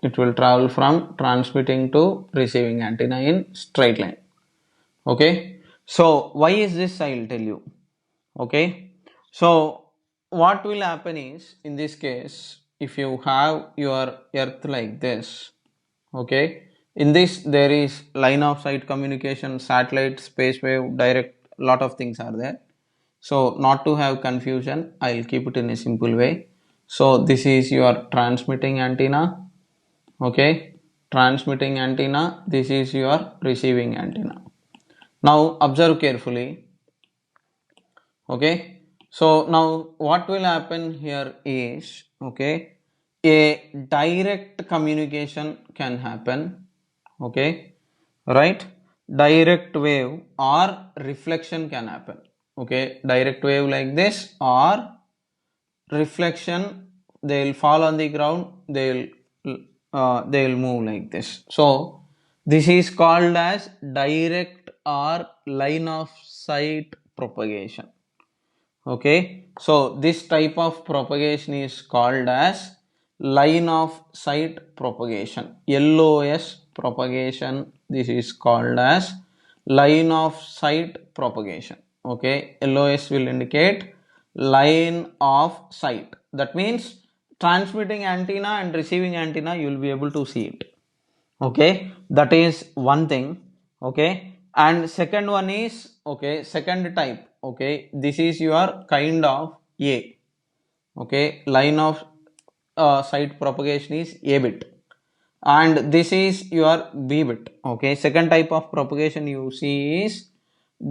it will travel from transmitting to receiving antenna in straight line, okay, so why is this, I'll tell you, okay, so what will happen is, in this case, if you have your earth like this, okay, in this there is line of sight communication, satellite, space wave, direct, lot of things are there, so not to have confusion, I'll keep it in a simple way. So this is your transmitting antenna, okay, transmitting antenna, this is your receiving antenna. Now observe carefully, okay, so now what will happen here is, okay, a direct communication can happen, okay, right, direct wave or reflection can happen, okay, direct wave like this, or reflection, they'll fall on the ground, they'll move like this, so this is called as direct or line of sight propagation, okay, so this type of propagation is called as line of sight propagation, LOS propagation, this is called as line of sight propagation, okay, LOS will indicate line of sight, that means transmitting antenna and receiving antenna, you will be able to see it, okay, that is one thing, okay, and second one is, okay, second type, okay, this is your kind of A, okay, line of sight propagation is A bit, and this is your B bit, okay, second type of propagation you see is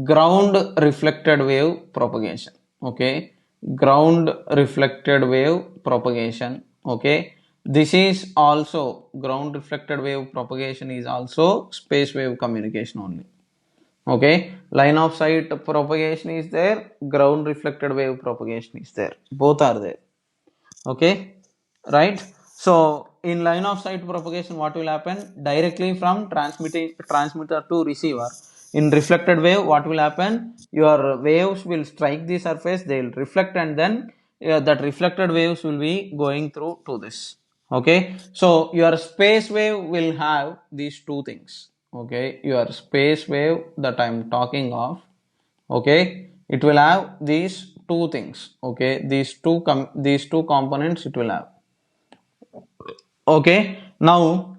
ground reflected wave propagation, okay, ground reflected wave propagation, okay, this is also ground reflected wave propagation is also space wave communication only, okay, line of sight propagation is there, ground reflected wave propagation is there, both are there, okay, right, so in line of sight propagation what will happen, directly from transmitter to receiver, In reflected wave, what will happen? Your waves will strike the surface, they will reflect, and then that reflected waves will be going through to this. Okay, so your space wave will have these two things. Okay, your space wave that I am talking of, okay, it will have these two things. Okay, these two components it will have. Okay, now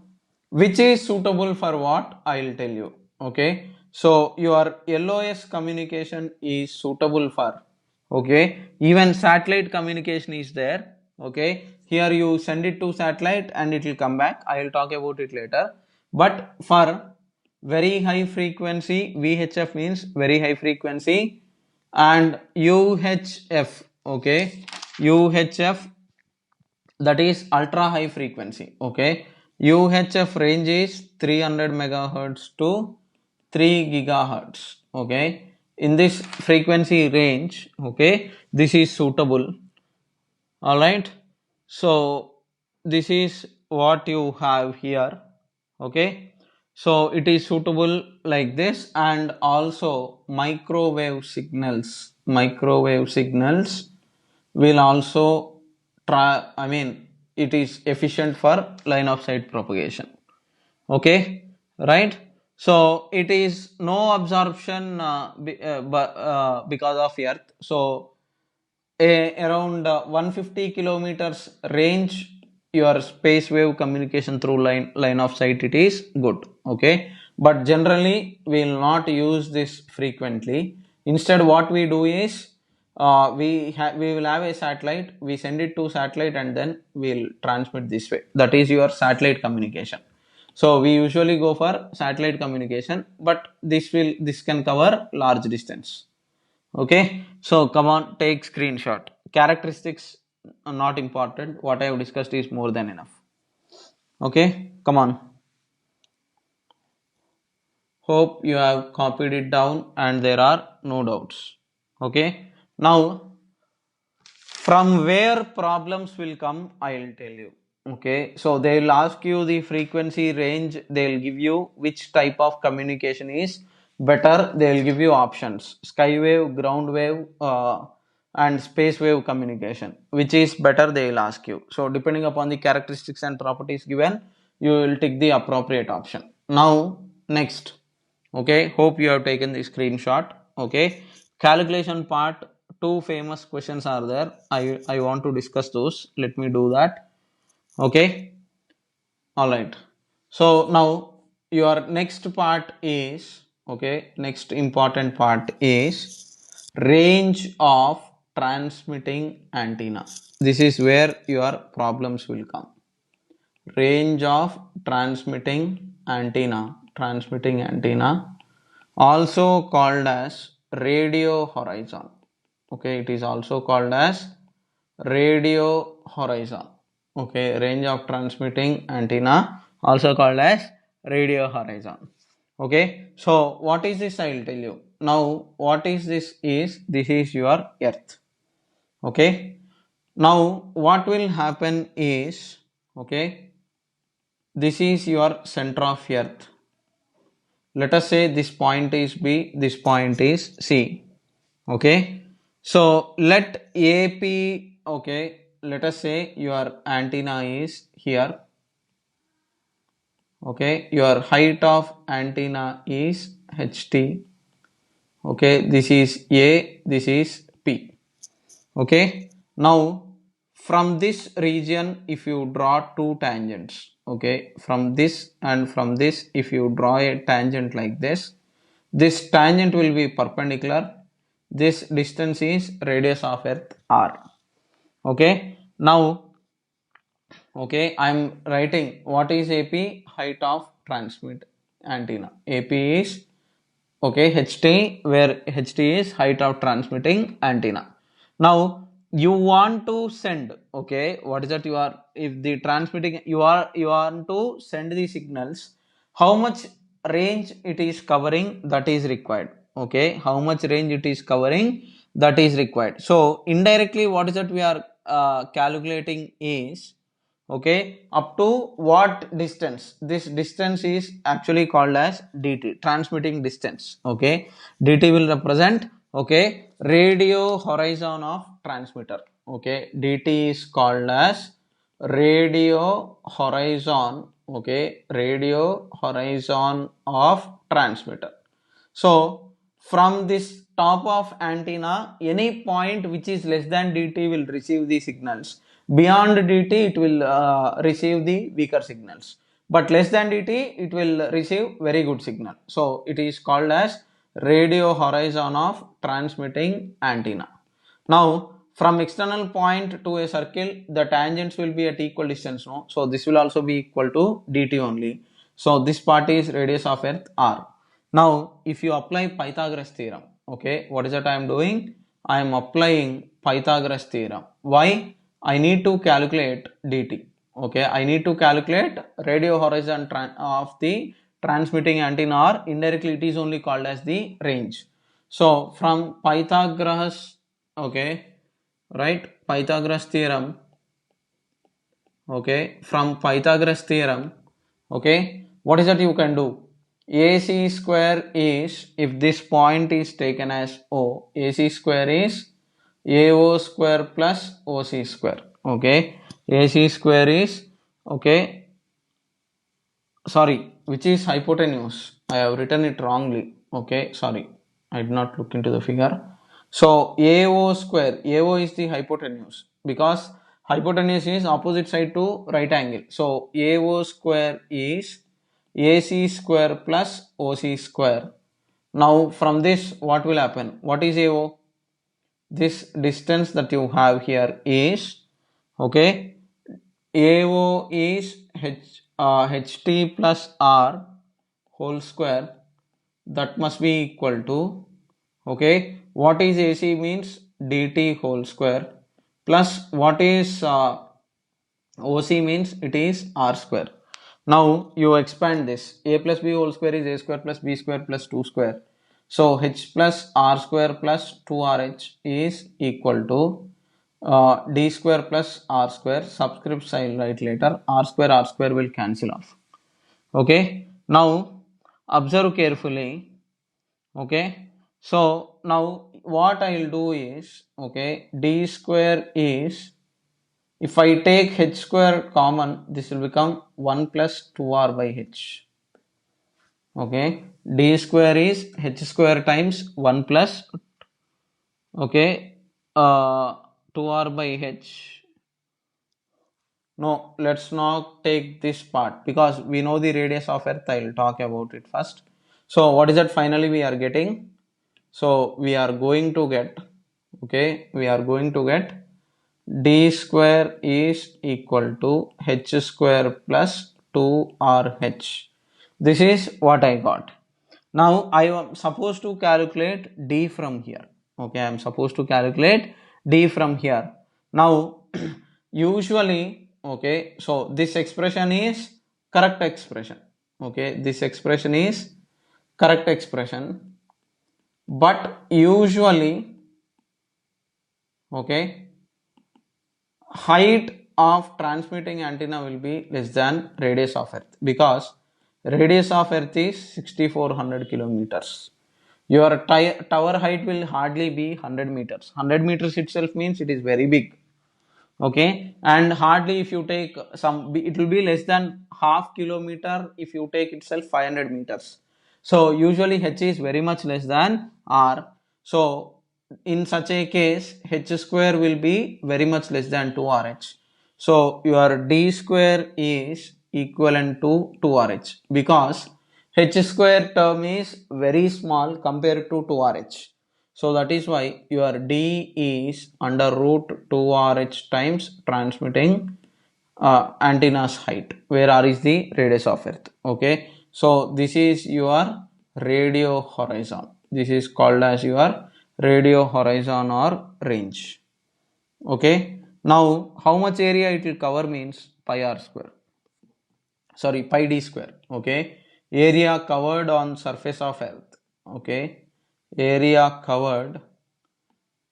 which is suitable for what, I will tell you. Okay, so your LOS communication is suitable for, okay, even satellite communication is there. Okay, here you send it to satellite and it will come back, I will talk about it later. But for very high frequency, VHF means very high frequency, and UHF, okay, UHF, that is ultra high frequency. Okay, UHF range is 300 megahertz to 3 gigahertz. Okay, in this frequency range, okay, this is suitable. All right, so this is what you have here. Okay, so it is suitable like this. And also microwave signals will also try, I mean, it is efficient for line of sight propagation. Okay, right. So it is no absorption because of earth. So around 150 kilometers range, your space wave communication through line of sight, it is good. Okay, but generally we will not use this frequently. Instead what we do is, we will have a satellite, we send it to satellite, and then we'll transmit this way. That is your satellite communication. So we usually go for satellite communication, but this can cover large distance. Okay, so come on, take screenshot. Characteristics are not important, what I have discussed is more than enough. Okay, come on. Hope you have copied it down and there are no doubts. Okay, now from where problems will come, I will tell you. Okay, so they will ask you the frequency range, they will give you which type of communication is better, they will give you options: sky wave, ground wave, and space wave communication. Which is better, they will ask you. So depending upon the characteristics and properties given, you will take the appropriate option. Now next. Okay, hope you have taken the screenshot. Okay, calculation part, two famous questions are there. I want to discuss those, let me do that. Okay, all right. So now your next part is, okay, next important part is range of transmitting antenna. This is where your problems will come. Range of transmitting antenna, also called as radio horizon. Okay, it is also called as radio horizon. Okay, range of transmitting antenna, also called as radio horizon. Okay, so what is this, I will tell you. Now what is this is, this is your earth. Okay, now what will happen is, okay, this is your center of earth. Let us say this point is B, this point is C. Okay, so let AP, okay, let us say your antenna is here. Okay, your height of antenna is HT. Okay, this is A, this is P. Okay, now from this region, if you draw two tangents, okay, from this and from this, if you draw a tangent like this tangent will be perpendicular. This distance is radius of earth r. Okay, now, okay, I'm writing what is AP, height of transmit antenna. AP is, okay, HT, where HT is height of transmitting antenna. Now you want to send, okay, what is that, you are, if the transmitting, you want to send the signals, how much range it is covering, that is required. Okay, how much range it is covering, that is required. So indirectly what is that we are calculating is, okay, up to what distance? This distance is actually called as dt, transmitting distance. Okay, dt will represent, okay, radio horizon of transmitter. Okay, dt is called as radio horizon. Okay, radio horizon of transmitter. So from this top of antenna, any point which is less than dt will receive the signals. Beyond dt, it will receive the weaker signals. But less than dt, it will receive very good signal. So it is called as radio horizon of transmitting antenna. Now from external point to a circle, the tangents will be at equal distance. No? So this will also be equal to dt only. So this part is radius of earth r. Now, if you apply Pythagoras theorem, okay, what is that I am doing? I am applying Pythagoras theorem. Why? I need to calculate dt. Okay, I need to calculate radio horizon of the transmitting antenna, or indirectly it is only called as the range. So, from Pythagoras, okay, right, Pythagoras theorem, okay, from Pythagoras theorem, okay, what is that you can do? AC square is, if this point is taken as O, AC square is AO square plus OC square. Okay, AC square is, okay, sorry, which is hypotenuse. I have written it wrongly. Okay, sorry, I did not look into the figure. So AO square, AO is the hypotenuse, because hypotenuse is opposite side to right angle. So AO square is AC square plus OC square. Now from this, what will happen? What is AO? This distance that you have here is, okay, AO is HT plus R whole square, that must be equal to, okay, what is AC means dt whole square, plus what is OC means it is R square. Now you expand this, a plus b whole square is a square plus b square plus 2 square. So h plus r square plus 2rh is equal to d square plus r square. Subscripts I will write later. R square will cancel off. Okay. Now observe carefully. Okay. So now what I will do is, okay, d square is, if I take h square common, this will become 1 plus 2r by h. Okay, d square is h square times 1 plus, okay, 2r by h. No, let's not take this part, because we know the radius of earth. I will talk about it first. So what is that finally we are getting? So we are going to get, okay, we are going to get d square is equal to h square plus 2rh. This is what I got. Now I am supposed to calculate d from here. Okay, I am supposed to calculate d from here. Now usually, okay, so this expression is correct expression. Okay, this expression is correct expression, but usually, okay, height of transmitting antenna will be less than radius of earth, because radius of earth is 6400 kilometers. Your tower height will hardly be 100 meters. 100 meters itself means it is very big. Okay, and hardly if you take some, it will be less than half kilometer if you take itself 500 meters. So usually h is very much less than r. So in such a case, h square will be very much less than 2rh. So your d square is equivalent to 2rh, because h square term is very small compared to 2rh. So that is why your d is under root 2rh times transmitting antenna's height, where r is the radius of earth. Okay, so this is your radio horizon. This is called as your radio horizon or range. Okay, now how much area it will cover means pi r square, sorry, pi d square. Okay, area covered on surface of earth. Okay, area covered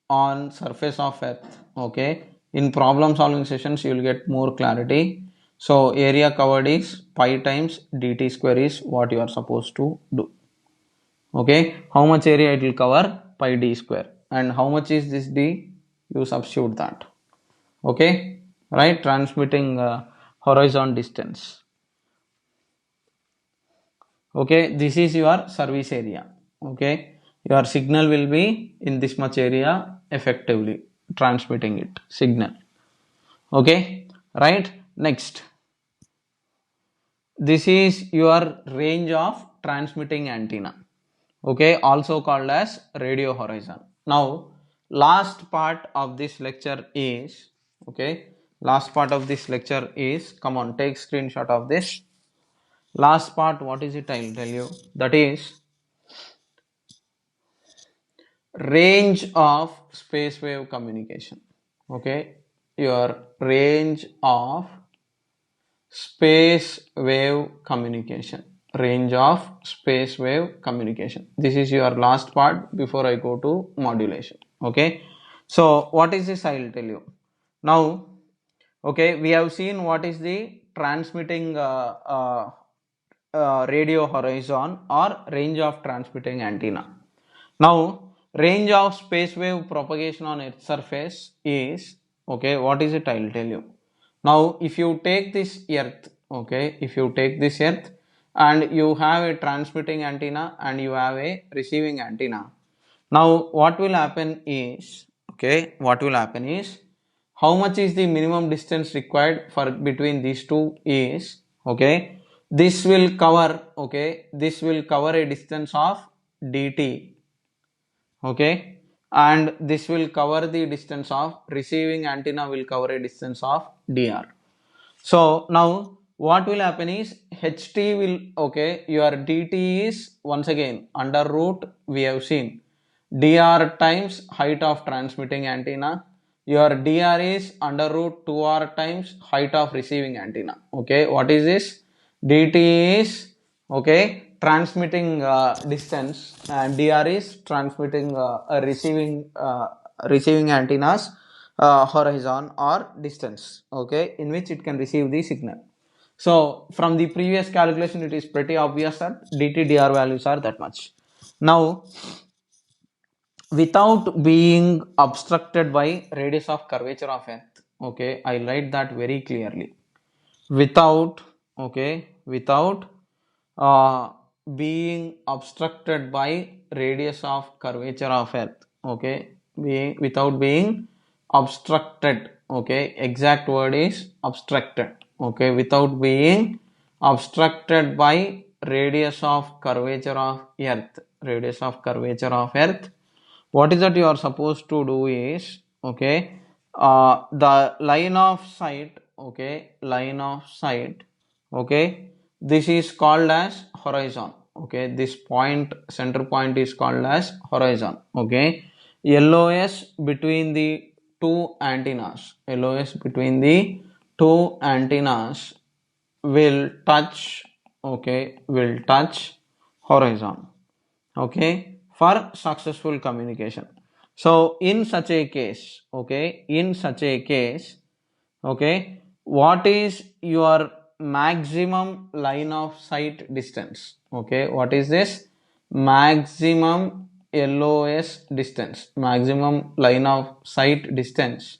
on surface of earth. Okay, in problem solving sessions you will get more clarity. So area covered is pi times dt square is what you are supposed to do. Okay, how much area it will cover? Pi d square. And how much is this d? You substitute that. Okay, right? Transmitting horizon distance. Okay, this is your service area. Okay, your signal will be in this much area effectively transmitting it signal. Okay, right? Next, this is your range of transmitting antenna. Okay, also called as radio horizon. Now last part of this lecture is, okay, last part of this lecture is, come on, take screenshot of this. Last part, what is it? I'll tell you. That is range of space wave communication. Okay, your range of space wave communication. Range of space wave communication. This is your last part before I go to modulation. Okay, so what is this? I'll tell you now. Okay, we have seen what is the transmitting radio horizon or range of transmitting antenna. Now range of space wave propagation on earth surface is, okay, what is it? I'll tell you. Now if you take this earth, okay, if you take this earth and you have a transmitting antenna and you have a receiving antenna, now what will happen is, okay, what will happen is, how much is the minimum distance required for between these two is, okay, this will cover, okay, this will cover a distance of dt, okay, and this will cover the distance of receiving antenna will cover a distance of dr. So now what will happen is ht will, okay, your dt is once again under root, we have seen dr times height of transmitting antenna, your dr is under root 2r times height of receiving antenna. Okay, what is this? dt is, okay, transmitting distance and dr is transmitting receiving antennas horizon or distance, okay, in which it can receive the signal. So from the previous calculation it is pretty obvious that dt dr values are that much. Now without being obstructed by radius of curvature of earth, okay, I write that very clearly. Without, okay, without uh, being obstructed by radius of curvature of earth, okay, being without being obstructed, okay, exact word is obstructed, okay, without being obstructed by radius of curvature of earth, radius of curvature of earth, what is that you are supposed to do is, okay, the line of sight, okay, line of sight, okay, this is called as horizon, okay, this point, center point is called as horizon, okay, LOS between the two antennas, LOS between the two antennas will touch, okay, will touch horizon, okay, for successful communication. So in such a case, okay, in such a case, okay, what is your maximum line of sight distance? Okay, what is this? Maximum LOS distance, maximum line of sight distance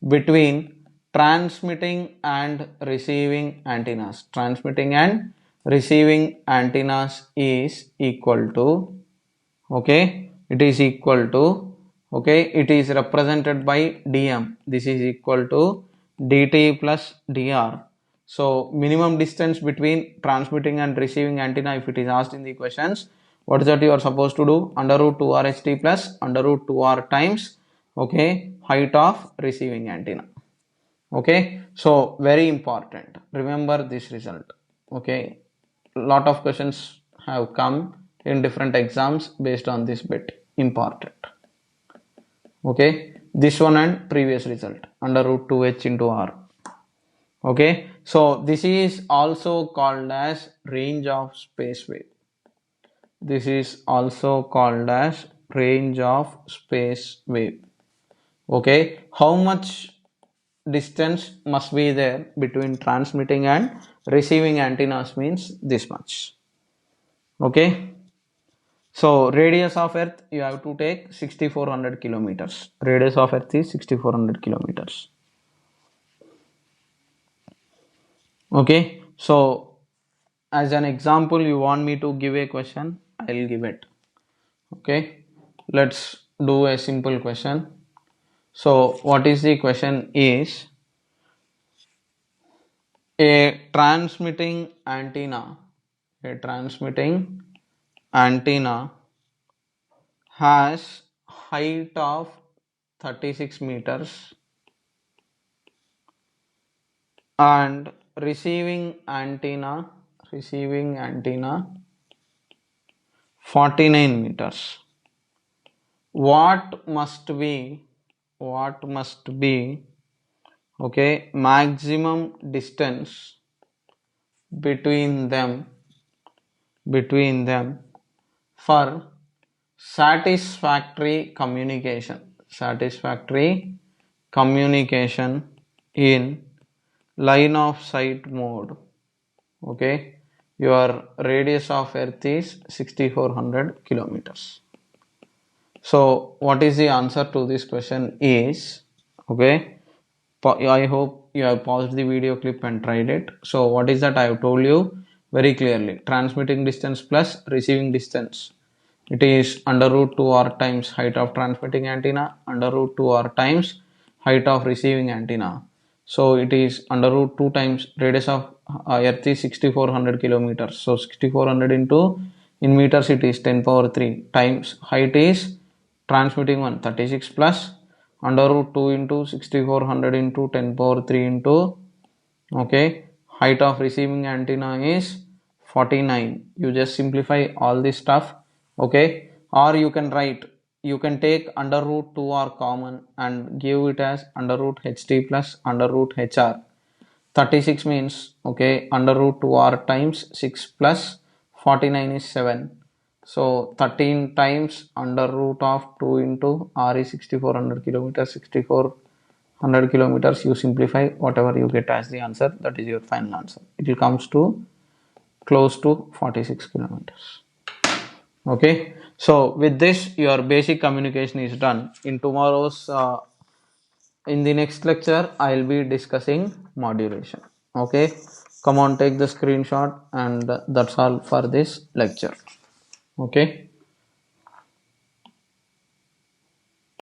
between transmitting and receiving antennas. Transmitting and receiving antennas is equal to, okay, it is equal to, okay, it is represented by dm, this is equal to dt plus dr. So minimum distance between transmitting and receiving antenna, if it is asked in the questions, what is that you are supposed to do? Under root 2 rht plus under root 2r times, okay, height of receiving antenna. Okay, so very important, remember this result. Okay, lot of questions have come in different exams based on this bit, important. Okay, this one and previous result under root 2h into r. Okay, so this is also called as range of space wave, this is also called as range of space wave. Okay, how much distance must be there between transmitting and receiving antennas means this much. Okay. So radius of earth you have to take 6400 kilometers. Radius of earth is 6400 kilometers. Okay. So as an example you want me to give a question, I'll give it. Okay. Let's do a simple question. So what is the question is, a transmitting antenna has height of 36 meters and receiving antenna 49 meters. What must be okay, maximum distance between them for satisfactory communication in line of sight mode. Okay, your radius of earth is 6400 kilometers. So what is the answer to this question is, okay, I hope you have paused the video clip and tried it. So what is that? I have told you very clearly, transmitting distance plus receiving distance, it is under root 2 r times height of transmitting antenna under root 2 r times height of receiving antenna. So it is under root 2 times radius of earth is 6400 kilometers. So 6400 into, in meters it is 10 power 3 times height is transmitting one 36 plus under root 2 into 6400 into 10 power 3 into, okay, height of receiving antenna is 49. You just simplify all this stuff. Okay, or you can take under root 2 r common and give it as under root ht plus under root hr. 36 means, okay, under root 2 r times 6 plus 49 is 7. So 13 times under root of 2 into r is 6400 kilometers. 6400 kilometers, you simplify, whatever you get as the answer, that is your final answer. It will comes to close to 46 kilometers. Okay, so with this your basic communication is done. In the next lecture I will be discussing modulation. Okay, come on, take the screenshot, and that's all for this lecture. Okay.